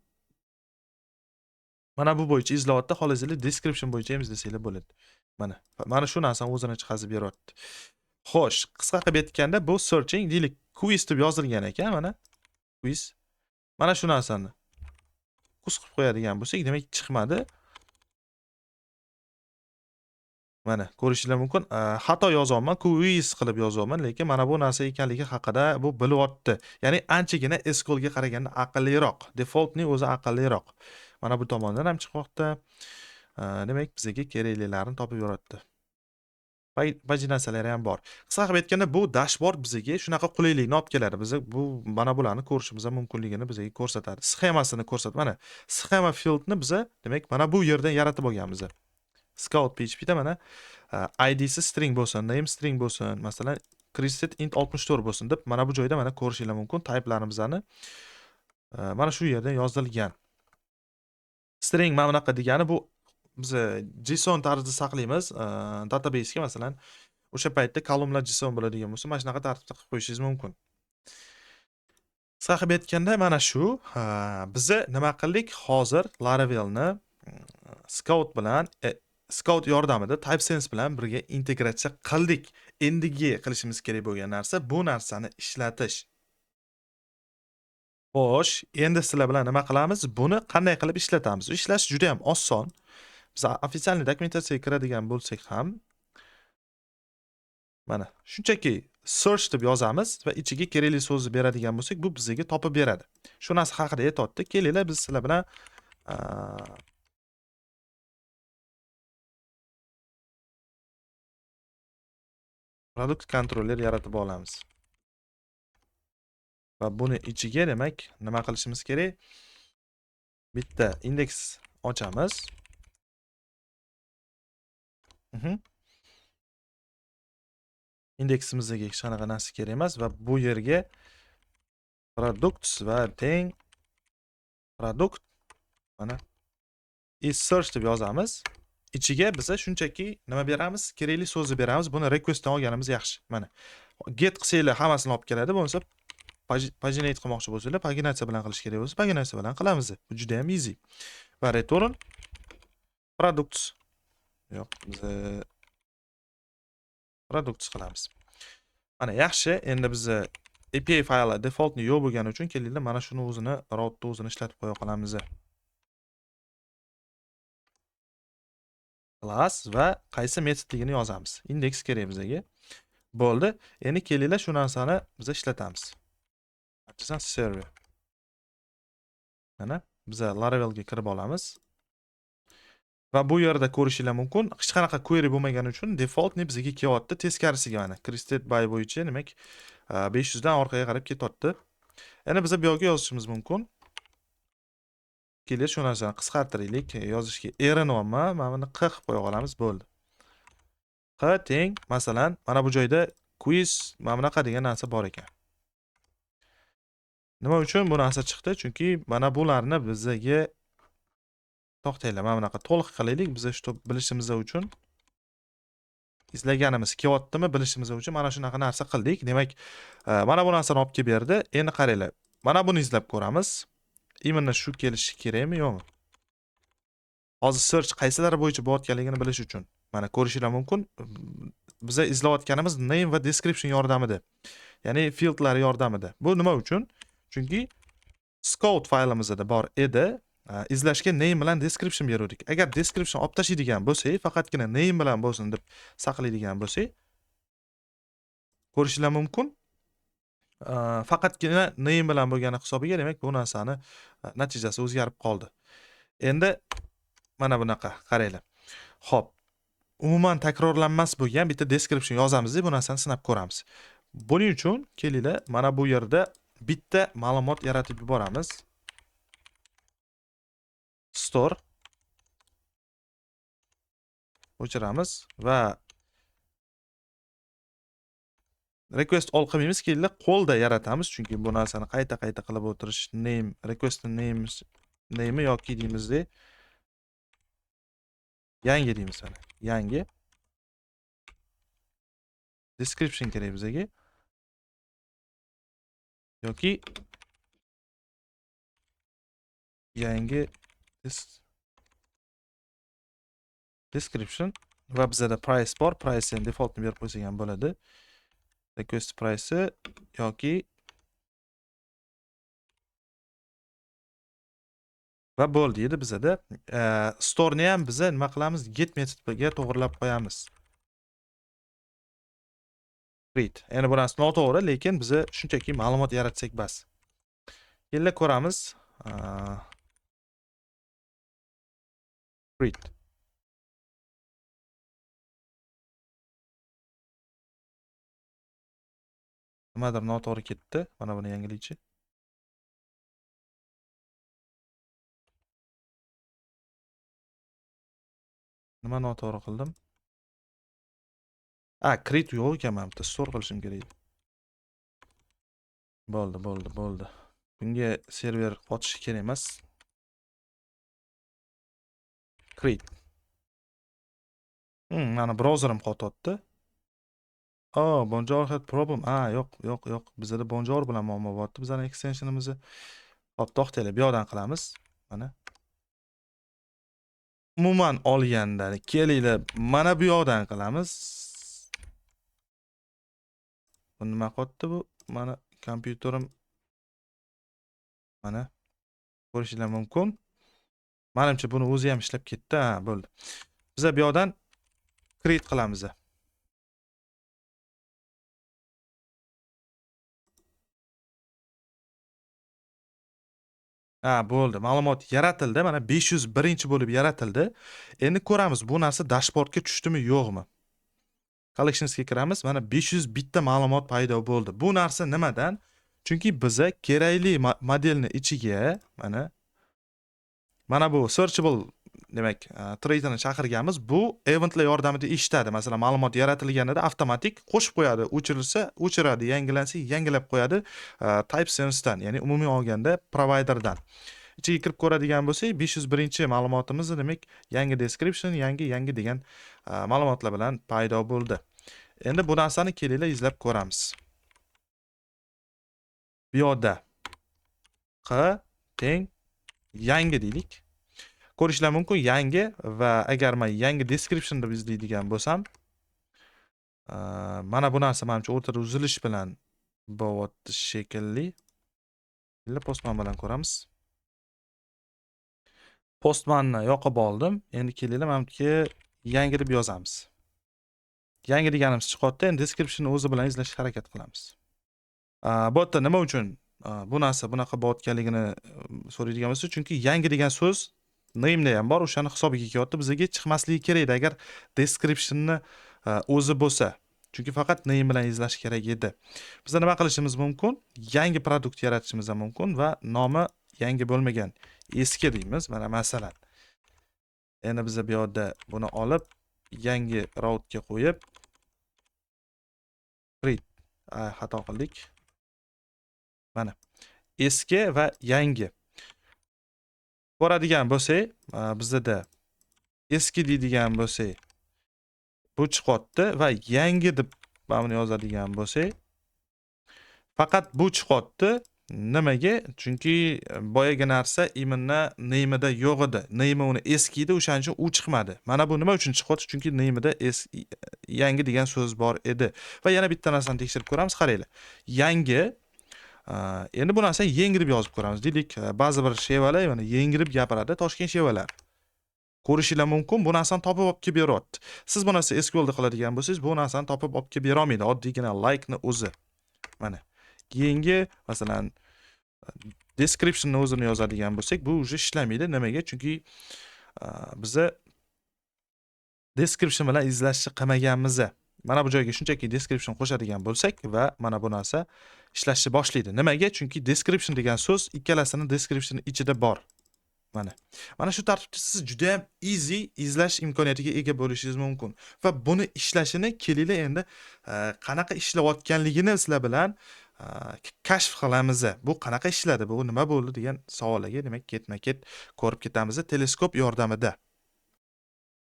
Mana bu bo'yicha izlayapti. Hozirlik description bo'yicha ham izlasanglar bo'ladi. Mana shu narsani o'zini chiqazib beryapti. Xo'sh, qisqa qilib aytganda bu searching deylik quiz deb yozilgan ekan, mana. Quiz. Mana shu narsani qus qilib qo'yadigan bo'lsak, demak chiqmadi. Mana ko'rishingiz mumkin. Xato yozyapman, quiz qilib yozyapman, lekin mana bu narsa ekanligi haqida bu bilyapti. Ya'ni anchagina SQL ga qaraganda aqlliroq. Defaultning o'zi aqlliroq. Mana bu tomondan ham chiqmoqda. Demak, bizga keraklilarini topib yuboradi. Paginatsiyalari ham bor. Qisqa qilib aytganda, bu dashboard bizga shunaqa qulaylikni olib keladi. Biz bu mana bularni ko'rishimiz mumkinligini bizga ko'rsatadi. Sxemasini ko'rsatadi. Mana sxema fieldni biz demak mana bu yerdan yaratib olganmiz. Scout PHP da mana id'si string bo'lsin, name string bo'lsin, masalan created int 64 bo'lsin deb mana bu joyda mana ko'rishingiz mumkin. Typelarimizni mana shu yerdan yozilgan. String mana bunaqa degani bu biz JSON tarzida saqlaymiz. Database ga masalan o'sha paytda kolumnlar JSON bo'ladigan bo'lsa, mana shunaqa tartibda qilib qo'yishingiz mumkin. Qisqa qilib aytganda mana shu biz nima qildik? Hozir Laravelni Scout bilan Scout yordamida TypeSense bilan birga integratsiya qildik. Endigi qilishimiz kerak bo'lgan narsa bu narsani ishlatish. Xo'sh, endi sizlar bilan nima qilamiz? Buni qanday qilib ishlatamiz? Ishlash juda ham oson. Biz ofitsial dokumentatsiyaga kiradigan bo'lsak ham mana shunchaki search deb yozamiz va ichiga kerakli so'zni beradigan bo'lsak, bu bizga topib beradi. Shu narsa haqida aytayapti. Kelinglar biz sizlar bilan produkt kontroller yaratib olamiz. Va buni ichiga demak nima qilishimiz kerak? Bitta indeks ochamiz. Indeksimizga hech qanaqa narsa kerak emas va bu yerga products va teng product mana is search deb yozamiz. Ichiga biz shunchaki nima beramiz? Kerakli so'zni beramiz. Buni requestdan olganimiz yaxshi. Mana get qilsanglar hammasini olib keladi. Bo'lmasa paginate qilmoqchi bo'lsanglar, paginatsiya bilan qilish kerak bo'lsa, paginatsiya bilan qilamiz. Bu juda ham easy. Va return products. Yo'q, biz products qilamiz. Mana yaxshi. Endi biz API fayli defaultni yo'q bo'lgani uchun kelinglar mana shuni o'zini routni o'zini ishlatib qo'ya qolamiz. Class va qaysi metodligini yozamiz. Index kerak bizga. Bo'ldi. Endi kelinglar shu narsani biz ishlatamiz. Artisan server. Mana biz Laravelga kirib olamiz. Va bu yerda ko'rishinglar mumkin, hech qanaqa query bo'lmagani uchun default bizga kelyapti teskarisiga mana. Created by bo'yicha demak 500 dan orqaga qarab ketyapti. Endi biz bu yerga yozishimiz mumkin. Keling, shu narsani qisqartiraylik. Yozishga erinayapman. Mana buni q qilib qo'ya olamiz, bo'ldi. Q teng, masalan, mana bu joyda quiz mana bunaqa degan narsa bor ekan. Nima uchun bu narsa chiqdi? Chunki mana bularni bizga to'xtanglar, mana bunaqa to'liq qilaylik. Biz shu bilishimiz uchun izlaganimiz kelyaptimi bilishimiz uchun mana shunaqa narsa qildik. Demak, mana bu narsani olib kelib berdi. Endi qaranglar. Mana buni izlab ko'ramiz. Imенно shu kelishi kerakmi, yo'qmi? Hozir search qaysilari bo'yicha bo'layotganligini bilish uchun mana ko'rishinglar mumkin. Biz izlayotganimiz name va description yordamida. Ya'ni fieldlar yordamida. Bu nima uchun? Chunki scout faylimizda bor edi. Izlashga name bilan description berdik. Agar description olib tashlaydigan bo'lsak, faqatgina name bilan bo'lsin deb saqlaydigan bo'lsak, ko'rishinglar mumkin. Faqatgina name bilan bo'lgani hisobiga, demak, bu narsani natijasi o'zgarib qoldi. Endi mana bunaqa qaranglar. Xo'p, umuman takrorlanmas bo'lgan bitta description yozamiz, bu narsani sinab ko'ramiz. Buning uchun kelinglar, mana bu yerda bitta ma'lumot yaratib yuboramiz. Store o'chiramiz va request all qilmaymiz, kelinglar qo'lda yaratamiz, chunki bu narsani qayta-qayta qilib o'tirish name request name yoki deymizda yangi deymiz mana. Yangi description kerak bizga. Yoki yangi description va bizda price bor. Price ni defaultni berib qo'ysak ham bo'ladi. Request price yoki va bo'ldi edi bizda. Store ni ham biz nima qilamiz? Get metodiga to'g'rilab qo'yamiz. Create. Endi bu narsa noto'g'ri, lekin biz shunchaki ma'lumot yaratsak bas. Kelinglar ko'ramiz. Create. Nimadir noto'g'ri ketdi. Mana buni yangilaychi. Nima noto'g'ri qildim? Create yo'q ekan, men bitta store qilishim kerak. Bo'ldi. Bunga server qotishi kerak emas. Create. Mana browserim qotyapti. Bonjour had problem. Yo'q. Bizda Bonjour bilan muammo bo'lyapti. Bizning extensionimizni hop to'xtaylik, bu yerdan qilamiz. Mana. Umuman olganda kelinglar, mana bu yerdan qilamiz. Bu nima qotdi bu? Mana kompyuterim mana ko'rishinglar mumkin. Menimcha buni o'zi ham ishlab ketdi. Bo'ldi. Biz bu yerdan create qilamiz. Bo'ldi. Ma'lumot yaratildi. Mana 501 bo'lib yaratildi. Endi ko'ramiz, bu narsa dashbordga tushdimi, yo'qmi? Collectionsga kiramiz. Mana 500 bitta ma'lumot paydo bo'ldi. Bu narsa nimadan? Chunki biz kerakli modelni ichiga mana bu searchable demak, traderni chaqirganmiz. Bu eventlar yordamida eshitadi. Masalan, ma'lumot yaratilganida avtomatik qo'shib qo'yadi. O'chirilsa, o'chiradi, yangilansa, yangilab qo'yadi. TypeSense'dan, ya'ni umumiy olganda providerdan. Ichiga kirib ko'radigan bo'lsak, 501 ma'lumotimiz demak, yangi description, yangi degan ma'lumotlar bilan paydo bo'ldi. Endi bu narsani kelinglar izlab ko'ramiz. Bu yerda q teng yangi deylik. Ko'rishlar mumkin yangi va agar men yangi description deb izlaydigan bo'lsam, mana bu narsa menimcha o'rtada uzilish bilan bo'lyapti shekilli. Postman bilan ko'ramiz. Postmanni yoqib oldim. Endi kelinglar, menimcha yangi deb yozamiz. Yangi deganimiz chiqyapti. Endi description o'zi bilan izlashga harakat qilamiz. Bu yerda nima uchun bu narsa bunaqa bo'layotganligini so'raydigan bo'lsa, chunki yangi degan so'z name'da ham bor, o'shani hisobiga kelyapti. Bizga chiqmasligi kerak edi agar descriptionni o'zi bo'lsa. Chunki faqat name bilan izlash kerak edi. Biz nima qilishimiz mumkin? Yangi produkt yaratishimiz mumkin va nomi yangi bo'lmagan eski deymiz. Mana masalan. Endi biz bu yerda buni olib yangi routga qo'yib create xato qildik. Mana eski va yangi. Ko'radigan bo'lsak, bizda eski deydigan bo'lsak, bu chiqyapti va yangi deb buni yozadigan bo'lsak, faqat bu chiqyapti. Nimaga? Chunki boyagi narsa iminna name'da yo'q edi. Name uni eski edi, o'shaning uchun u chiqmadi. Mana bu nima uchun chiqyapti? Chunki name'da yangi degan so'z bor edi. Va yana bitta narsani tekshirib ko'ramiz, qaranglar. Yangi endi bu narsani yangi deb yozib ko'ramiz. Deylik, ba'zi bir shevalar mana yangi deb gapiradi, Toshkent shevalar. Ko'rishingiz mumkin, bu narsani topib olib kelib beryapti. Siz bu narsani SQL da qiladigan bo'lsangiz, bu narsani topib olib kelib bera olmaydi. Oddiygina like ni o'zi. Mana yangi masalan description ni o'zini yozadigan bo'lsak, bu уже ishlamaydi. Nimaga? Chunki biza description bilan izlashni qilmaganmiz. Mana bu joyga shunchaki description qo'shadigan bo'lsak va mana bu narsa ishlashni boshlaydi. Nimaga? Chunki description degan so'z ikkalasini description ichida bor. Mana shu tartibda siz juda ham easy izlash imkoniyatiga ega bo'lishingiz mumkin. Va buni ishlashini kelinglar endi qanaqa ishlayotganligini sizlar bilan kashf qilamiz. Bu qanaqa ishladi, bu nima bo'ldi degan savollarga demak ketma-ket ko'rib ketamiz teleskop yordamida.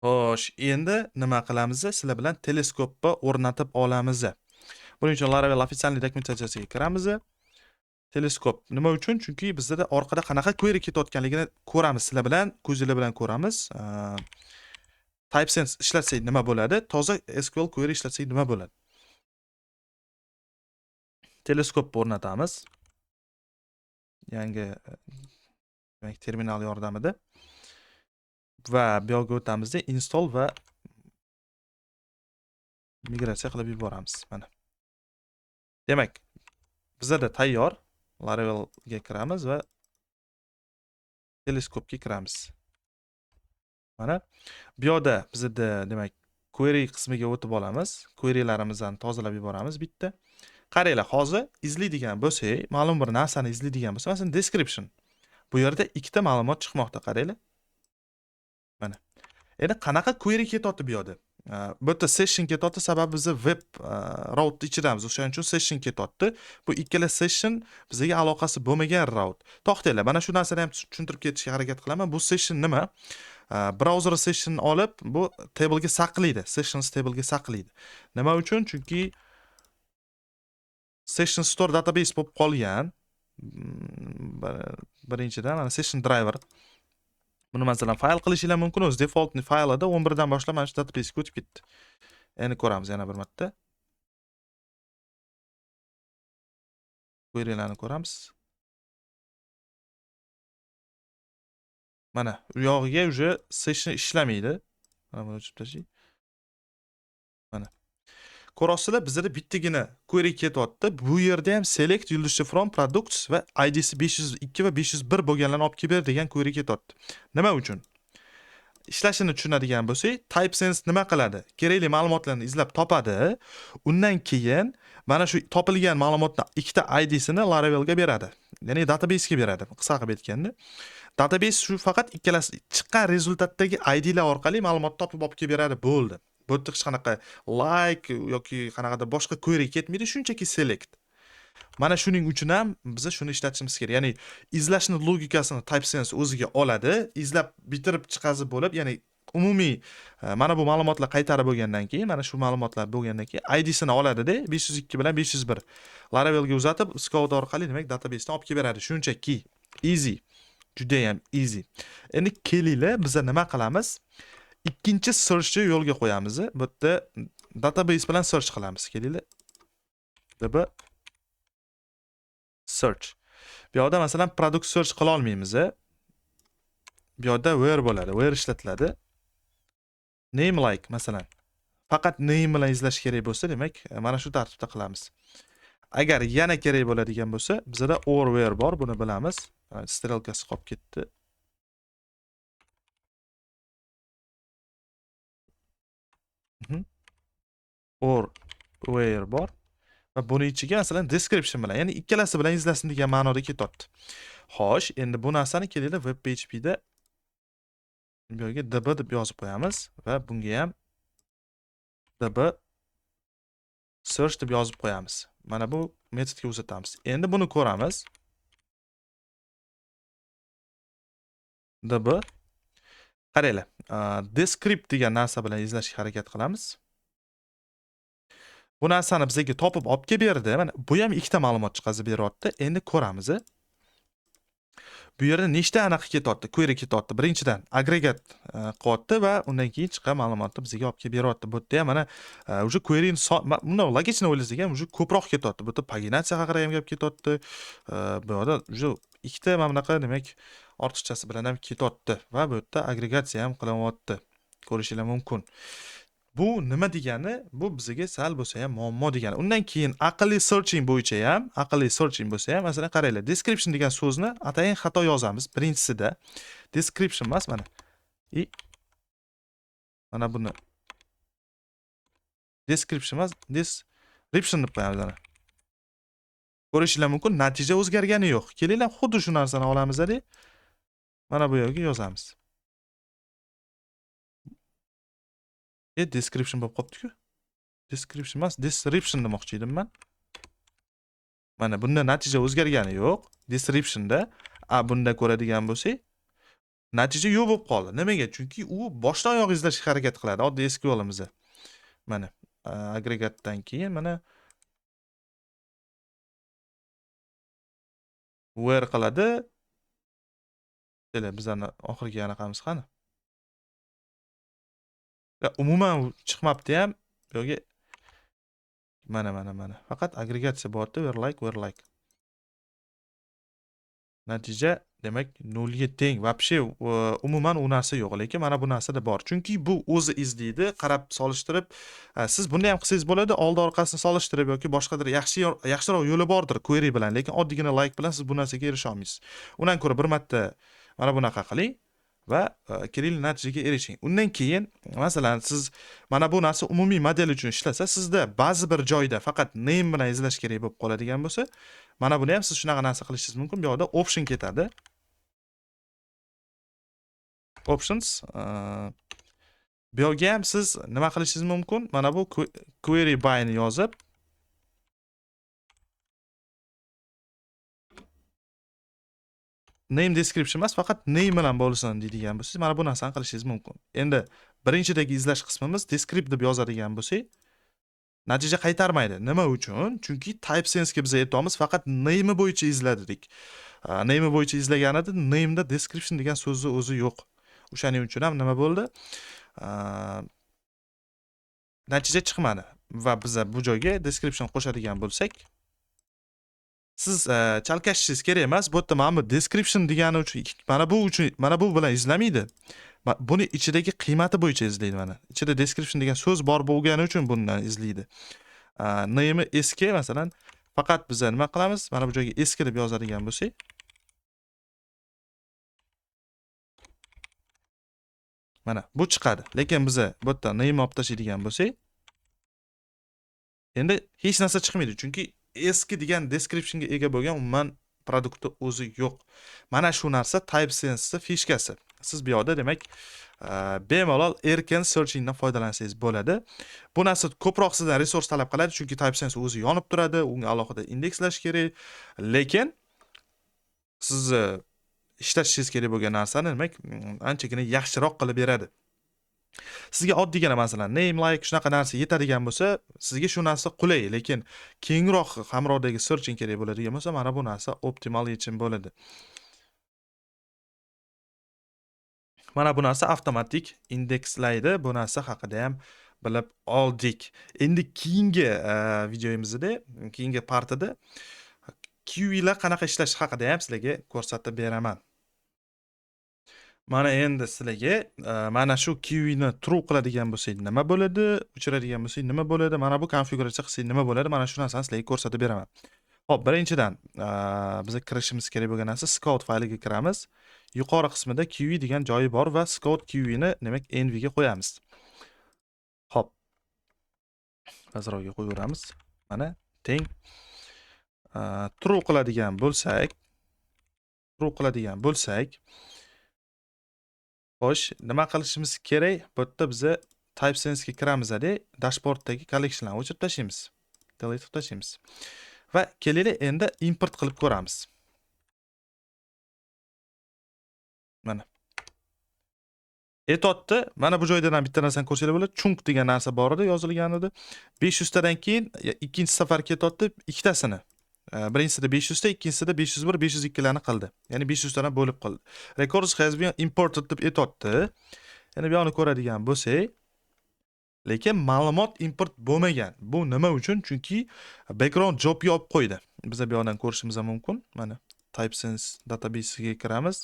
Xo'sh, endi nima qilamiz? Sizlar bilan teleskopni o'rnatib olamiz. Buning uchun Laravel ofitsial dokumentatsiyasiga kiramiz. Teleskop nima uchun? Chunki bizda orqada qanaqa query ketayotganligini ko'ramiz, sizlar bilan ko'zinglar bilan ko'ramiz. TypeSense ishlatsak nima bo'ladi? Toza SQL query ishlatsak nima bo'ladi? Teleskopni o'rnatamiz. Yangi demak terminal yordamida. Va bu yerga o'tamiz, install va migratsiya qilib yuboramiz. Mana. Demak, bizda tayyor. Laravelga kiramiz va teleskopga kiramiz. Mana bu yerda bizda demak query qismiga o'tib olamiz. Querylarimizni tozalab yuboramiz bitta. Qaranglar, hozir izlaydigan bo'lsak, ma'lum bir narsani izlaydigan bo'lsa, masalan description. Bu yerda ikkita ma'lumot chiqmoqda, qaranglar. Mana. Endi qanaqa query ketyapti bu yerda? Bu yerda session ketyapti, sababi biz web route ichidamiz. O'shaning uchun session ketyapti. Bu ikkala session bizga aloqasi bo'lmagan route. To'xtanglar, mana shu narsani ham tushuntirib ketishga harakat qilaman. Bu session nima? Browser session olib, bu tablega saqlaydi. Sessions tablega saqlaydi. Nima uchun? Chunki session store database bo'lib qolgan. Birinchidan mana session driver. Buni masalan fayl qilishingiz mumkin. O'z default faylida 11 dan boshlab mana shu databasega o'tib ketdi. Endi ko'ramiz yana bir marta. Querylarni ko'ramiz. Mana u yog'iga уже session ishlamaydi. Mana buni o'chirib tashlaylik. Mana. Ko'rasizlar, bizda bittagina query ketyapti. Bu yerda ham select yulduzcha from products va ID'si 502 va 501 bo'lganlarni olib kelib ber degan query ketyapti. Nima uchun? Ishlashini tushunadigan bo'lsak, TypeSense nima qiladi? Kerakli ma'lumotlarni izlab topadi. Undan keyin mana shu topilgan ma'lumotning ikkita ID'sini Laravelga beradi. Ya'ni databasega beradi, qisqa qilib aytganda. Database shu faqat ikkalasi chiqqan rezultatdagi ID'lar orqali ma'lumot topib olib kelib beradi, bo'ldi. Bu yerda hech qanaqa like yoki qanaqadir boshqa query ketmaydi, shunchaki select. Mana shuning uchun ham biz shuni ishlatishimiz kerak. Ya'ni izlashni logikasini TypeSense o'ziga oladi, izlab bitirib chiqazib bo'lib, ya'ni umumiy mana bu ma'lumotlar qaytarib bo'lgandan keyin, mana shu ma'lumotlar bo'lgandan keyin ID'sini oladi-da, 502 bilan 501 Laravelga uzatib, Scout orqali demak databasedan olib kelib beradi. Shunchaki easy. Juda ham easy. Endi kelinglar, biz nima qilamiz? Ikkinchi searchni yo'lga qo'yamiz. Bu yerda database bilan search qilamiz. Kelinglar. db search. Bu yerda masalan product search qila olmaymiz. Bu yerda where bo'ladi, where ishlatiladi. Name like masalan. Faqat name bilan izlash kerak bo'lsa, demak, mana shu tartibda qilamiz. Agar yana kerak bo'ladigan bo'lsa, bizda or where bor, buni bilamiz. Strelkasi qolib ketdi. or where bor va buni ichiga masalan description bilan, ya'ni ikkalasi bilan izlasin degan ma'noda ketyapti. Xo'sh, endi bu narsani kelinglar web PHP da bu yerga db deb yozib qo'yamiz va bunga ham db search deb yozib qo'yamiz. Mana bu metodga uzatamiz. Endi buni ko'ramiz. db qaranglar, descript degan narsa bilan izlashga harakat qilamiz. Bu narsani bizga topib olib kelib berdi. Mana bu ham ikkita ma'lumot chiqazib beryapti. Endi ko'ramiz. Bu yerda nechta anaqa ketyapti, query ketyapti. Birinchidan agregat qilyapti va undan keyin chiqqan ma'lumotni bizga olib kelib beryapti. Bu yerda ham mana uje query bunday logichni o'ylasak ham uje ko'proq ketyapti. Bu yerda paginatsiya haqida ham gap ketyapti. Bu yerda uje ikkita mana bunaqa demak ortiqchasi bilan ham ketyapti va bu yerda agregatsiya ham qilinyapti. Ko'rishingiz mumkin. Bu nima degani? Bu bizga sal bo'lsa ham muammo degani. Undan keyin aqlli searching bo'yicha ham, bo'lsa ham, masalan qaranglar, description degan so'zni atayin xato yozamiz. Birinchisida description emas mana. Mana buni description emas, description deb qo'yamiz mana. Ko'rishingiz mumkin, natija o'zgargani yo'q. Kelinglar, xuddi shu narsani olamiz-da. Mana bu yerga yozamiz. Description bo'lib qolibdi-ku. Description emas, description demoqchi edim men. Mana bunda natija o'zgargani yo'q. Descriptionda bunda ko'radigan bo'lsak, natija yo'q bo'lib qoldi. Nimaga? Chunki u boshdan oyoq izlashga harakat qiladi. Oddiy SQL'imizda. Mana agregatdan keyin mana where qiladi. Bizlarni oxirgi anaqamiz qani? Umuman chiqmabdi ham. Bu yerga mana. Faqat agregatsiya bo'lyapti. Where like. Natija demak 0 ga teng. Вообще umuman u narsa yo'q, lekin mana bu narsada bor. Chunki bu o'zi izlaydi, qarab solishtirib, siz bunday ham qilsangiz bo'ladi, oldi orqasini solishtirib yoki boshqadir yaxshiroq yo'li bordir query bilan, lekin oddiygina like bilan siz bu narsaga erisha olmaysiz. Undan ko'ra bir marta mana bunaqa qiling va kerakli natijaga erishing. Undan keyin masalan siz mana bu narsa umumiy model uchun ishlasa, sizda ba'zi bir joyda faqat name bilan izlash kerak bo'lib qoladigan bo'lsa, mana buni ham siz shunaqa narsa qilishingiz mumkin. Bu yerda option ketadi. Options. Bu yerga ham siz nima qilishingiz mumkin? Mana bu query by ni yozib name description emas, faqat name bilan bo'lsin deydigan bo'lsangiz, mana bu narsani qilishingiz mumkin. Endi birinchidagi izlash qismimiz descript deb yozadigan bo'lsak, natija qaytarmaydi. Nima uchun? Chunki TypeSense ga biz aytamiz, faqat name bo'yicha izladik. Name bo'yicha izlaganida name da description degan so'zni o'zi yo'q. O'shaning uchun ham nima bo'ldi? Natija chiqmadi va biz bu joyga description qo'shadigan bo'lsak, siz chalkashingiz kerak emas. Bu yerda mana bu description degani uchun mana bu bilan izlamaydi. Buni ichidagi qiymati bo'yicha izlaydi mana. Ichida description degan so'z bor bo'lgani uchun bundan izlaydi. Name eski masalan, faqat biz nima qilamiz? Mana bu joyga eski deb yozadigan bo'lsak, mana bu chiqadi. Lekin biz bu yerda name olib tashlaydigan bo'lsak, endi hech narsa chiqmaydi, chunki eski degan descriptionga ega bo'lgan umuman produktni o'zi yo'q. Mana shu narsa TypeSense fishkasi. Siz bu yerda demak bemalol erkin searchingdan foydalansangiz bo'ladi. Bu narsa ko'proq sizdan resurs talab qiladi, chunki TypeSense o'zi yonib turadi, unga alohida indekslash kerak. Lekin siz ishlashingiz kerak bo'lgan narsani demak anchagina yaxshiroq qilib beradi. Sizga oddiygina masalan name like shunaqa narsa yetadigan bo'lsa, sizga shu narsa qulay, lekin kengroq hamrohdagi searching kerak bo'ladigan bo'lsa, mana bu narsa optimal yechim bo'ladi. Mana bu narsa avtomatik indekslaydi. Bu narsa haqida ham bilib oldik. Endi keyingi videomizda, keyingi partida QE lar qanaqa ishlash haqida ham sizlarga ko'rsatib beraman. Mana endi sizlarga mana shu QE ni true qiladigan bo'lsak nima bo'ladi, o'chiradigan bo'lsak nima bo'ladi, mana bu konfiguratsiya qilsak nima bo'ladi, mana shu narsani sizlarga ko'rsatib beraman. Xo'p, birinchidan biz kirishimiz kerak bo'lgan narsa Scout fayliga kiramiz. Yuqori qismida QE degan joyi bor va Scout QE ni demak env ga qo'yamiz. Xo'p. Azroga qo'yaveramiz. Mana teng true qiladigan bo'lsak, xo'sh, nima qilishimiz kerak? Bu yerda biza TypeSense ga kiramiz-da, dashborddagi collectionlarni o'chirib tashlaymiz. Delete qilib tashlaymiz. Va kelinglar endi import qilib ko'ramiz. Mana. Etotda mana bu joydan ham bitta narsani ko'rsanglar bo'ladi. Chunk degan narsa bor edi, yozilgan edi. 500 tadan keyin ikkinchi safar ketotdi ikkitasini. Birinchisida 500 ta, ikkinchisida 501, 502 larni qildi. Ya'ni 500 tadan bo'lib qildi. Records has been imported deb etotdi. Ya'ni bu yerni ko'radigan bo'lsak, lekin ma'lumot import bo'lmagan. Bu nima uchun? Chunki background jobga olib qo'ydi. Biz bu yerdan ko'rishimiz mumkin. Mana TypeSense database ga kiramiz.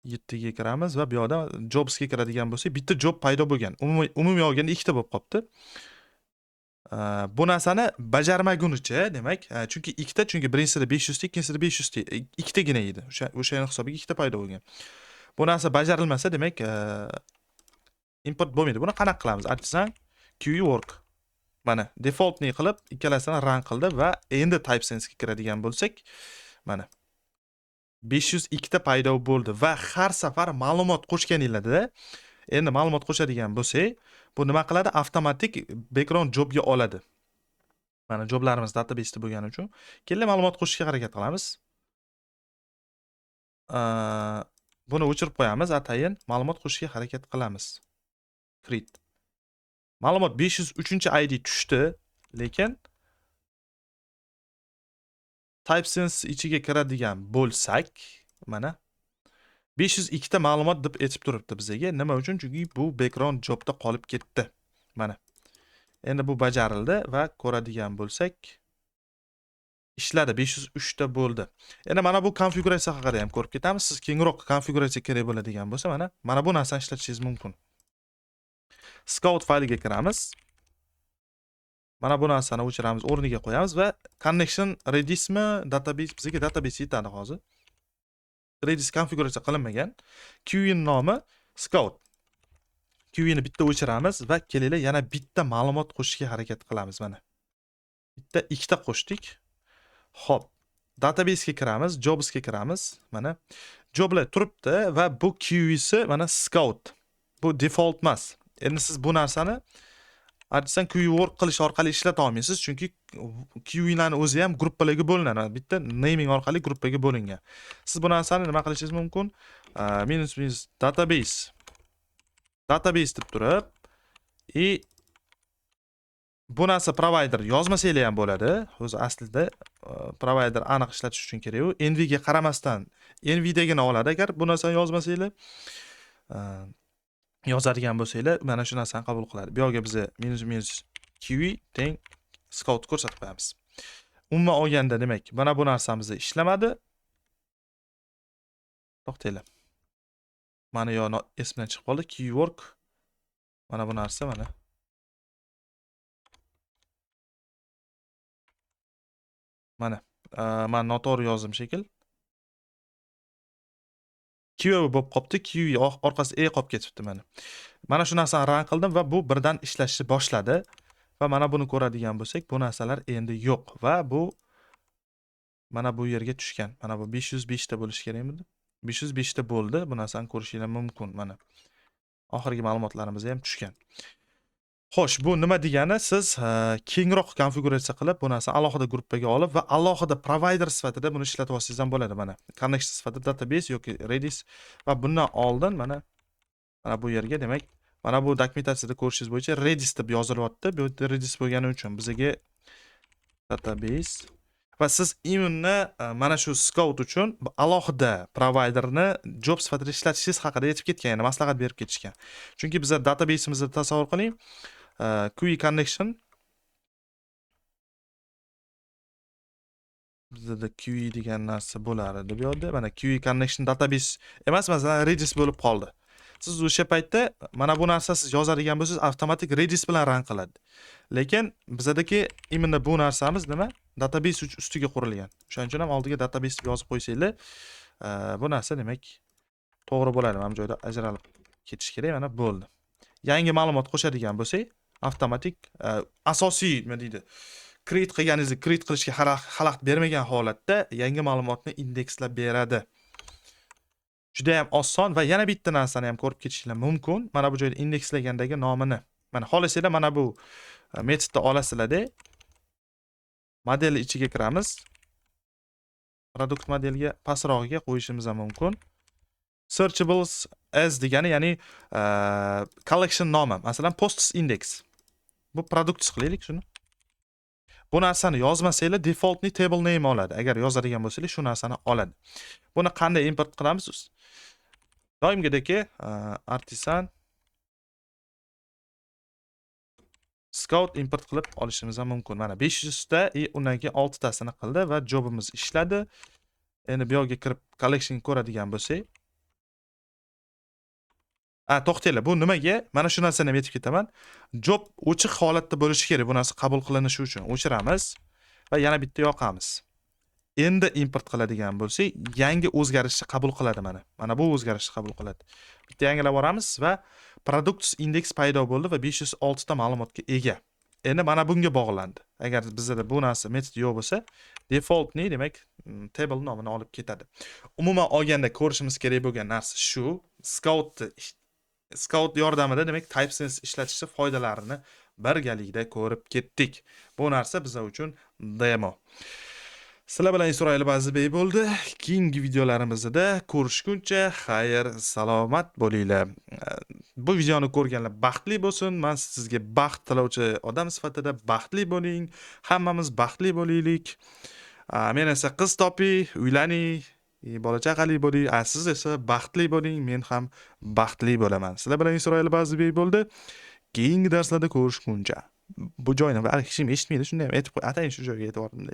7 ga kiramiz va bu yerda jobs ga kiradigan bo'lsak, bitta job paydo bo'lgan. Umumiy olganda ikkita bo'lib qopti. Bu narsani bajarmagunicha, demak, chunki ikkita, chunki birinchisida 500 ta, ikkinchisida 500 ta, ikkitagina edi. O'shaning hisobiga ikkita paydo bo'lgan. Bu narsa bajarilmasa, demak, import bo'lmaydi. Buni qanaqa qilamiz? Artisan QE work. Mana defaultni qilib ikkalasini run qildi va endi TypeSense ga kiradigan bo'lsak, mana 502 ta paydo bo'ldi va har safar ma'lumot qo'shganinglarda, endi ma'lumot qo'shadigan bo'lsak, bu nima qiladi? Avtomatik background jobga oladi. Mana joblarimiz database da bo'lgani uchun, kelin ma'lumot qo'shishga harakat qilamiz. Buni o'chirib qo'yamiz, atayin ma'lumot qo'shishga harakat qilamiz. Create. Ma'lumot 503-ID tushdi, lekin TypeSense ichiga kiradigan bo'lsak, mana 502 ta ma'lumot deb aytib turibdi bizga. Nima uchun? Chunki bu background jobda qolib ketdi. Mana. Endi bu bajarildi va ko'radigan bo'lsak, ishladi, 503 ta bo'ldi. Endi mana bu konfiguratsiya haqida ham ko'rib ketamiz. Siz kengroq konfiguratsiya kerak bo'ladigan bo'lsa, mana bu narsani ishlatishingiz mumkin. Scout fayliga kiramiz. Mana bu narsani o'chiramiz, o'rniga qo'yamiz va connection Redismi, database, bizga database yetadi hozir. Redis konfiguratsiya qilinmagan. QE nomi Scout. QE ni bitta o'chiramiz va kelinglar yana bitta ma'lumot qo'shishga harakat qilamiz. Mana bitta ikkita qo'shdik. Xo'p, database ga kiramiz, jobs ga kiramiz. Mana joblar turibdi va bu QE si mana Scout. Bu default emas. Endi siz bu narsani Artisan QE work qilish orqali ishlata olmaysiz, chunki QE larni o'zi ham gruppalarga bo'linadi. Bitta naming orqali gruppaga bo'lingan. Siz bu narsani nima qilishingiz mumkin? Minus database deb turib, bu narsa provider yozmasanglar ham bo'ladi. O'zi aslida provider aniq ishlatish uchun kerak. U env ga qaramasdan env-dagina oladi agar bu narsani yozmasanglar. Yozadigan bo'lsanglar, mana shu narsani qabul qiladi. Bu yerga biz minus QE teng Scout ko'rsatib qo'yamiz. Umuman olganda, demak, mana bu narsamiz ishlamadi. To'xtanglar. Mana yo esimdan chiqib qoldi. QE work. Mana bu narsa mana. Mana, men noto'g'ri yozdim shekil. QE bo'lib qopti, QE orqasi qolib ketibdi mana. Mana shu narsani run qildim va bu birdan ishlashni boshladi. Va mana buni ko'radigan bo'lsak, bu narsalar endi yo'q va bu mana bu yerga tushgan. Mana bu 505 ta bo'lishi kerak edi. 505 ta bo'ldi. Bu narsani ko'rishingiz mumkin. Mana oxirgi ma'lumotlarimiz ham tushgan. Xo'sh, bu nima degani? Siz kengroq konfiguratsiya qilib, bu narsani alohida gruppaga olib va alohida provider sifatida buni ishlatib olsangiz ham bo'ladi. Mana connection sifatida database yoki Redis va bundan oldin mana bu yerga, demak, mana bu dokumentatsiyada ko'rishingiz bo'yicha Redis deb yozilyapti. Bu Redis bo'lgani uchun bizga database va siz immunni mana shu Scout uchun alohida providerni job sifatida ishlatishingiz haqida aytib ketgan, ya'ni maslahat berib ketishgan. Chunki biz database'imizni tasavvur qiling. QE connection bizda QE degan narsa bo'lar edi bu yerda. Mana QE connection database emas, masalan Redis bo'lib qoldi. Siz o'sha paytda mana bu narsa siz yozadigan bo'lsangiz, avtomatik Redis bilan run qiladi. Lekin bizdagi imенно bu narsamiz nima? Database ustiga qurilgan. O'shaning uchun ham oldiga database deb yozib qo'ysanglar, bu narsa demak to'g'ri bo'ladi. Mana bu joyda ajralib ketish kerak. Mana bo'ldi. Yangi ma'lumot qo'shadigan bo'lsak, avtomatik asosiy nima deydi, create qilganingizni create qilishga xalaqit bermagan holatda yangi ma'lumotni indekslab beradi. Juda ham oson va yana bitta narsani ham ko'rib ketishinglar mumkin. Mana bu joyda indekslagandagi nomini. Mana xohlasanglar mana bu metodni olasizlar-da. Model ichiga kiramiz. Produkt modelga pastrog'iga qo'yishimiz ham mumkin. Searchables as degani, ya'ni collection nomi. Masalan, posts index. Bu produkt qilaylik shuni. Bu narsani yozmasanglar defaultni table name oladi. Agar yozadigan bo'lsangiz shu narsani oladi. Buni qanday import qilamiz? Doimgidek artisan scout import qilib olishimiz ham mumkin. Mana 500 ta undan keyin 6 tasini qildi va jobimiz ishladi. Endi bu yerga kirib collection ko'radigan bo'lsak, to'xtanglar, bu nimaga? Mana shu narsani ham aytib ketaman. Job ochiq holatda bo'lishi kerak. Bu narsa qabul qilinishi uchun o'chiramiz va yana bitta yoqamiz. Endi import qiladigan bo'lsak, yangi o'zgarishni qabul qiladi mana. Mana bu o'zgarishni qabul qiladi. Bitta yangilab boramiz va products index paydo bo'ldi va 506 ta ma'lumotga ega. Endi mana bunga bog'landi. Agar bizda bu narsa metod yo'q bo'lsa, defaultni, demak, table nomini olib ketadi. Umuman olganda ko'rishimiz kerak bo'lgan narsa shu. Scout yordamida, demak, TypeSense ishlatishni foydalarini birgalikda ko'rib ketdik. Bu narsa bizlar uchun demo. Sizlar bilan Isroil Bazibey bo'ldi. Keyingi videolarimizda ko'rishguncha xayr, salomat bo'linglar. Bu videoni ko'rganlar baxtli bo'lsin. Men sizga baxt tilovchi odam sifatida baxtli bo'ling. Hammamiz baxtli bo'laylik. Men esa qiz toping, uylaning, bola chaqali bo'ling. Siz esa baxtli bo'ling, men ham baxtli bo'laman. Sizlar bilan Isroil Bazibey bo'ldi. Keyingi darslarda ko'rishguncha. Bu joyni hech kim eshitmaydi, shunday ham aytib qo'y. Atayin shu joyga yetib bordim.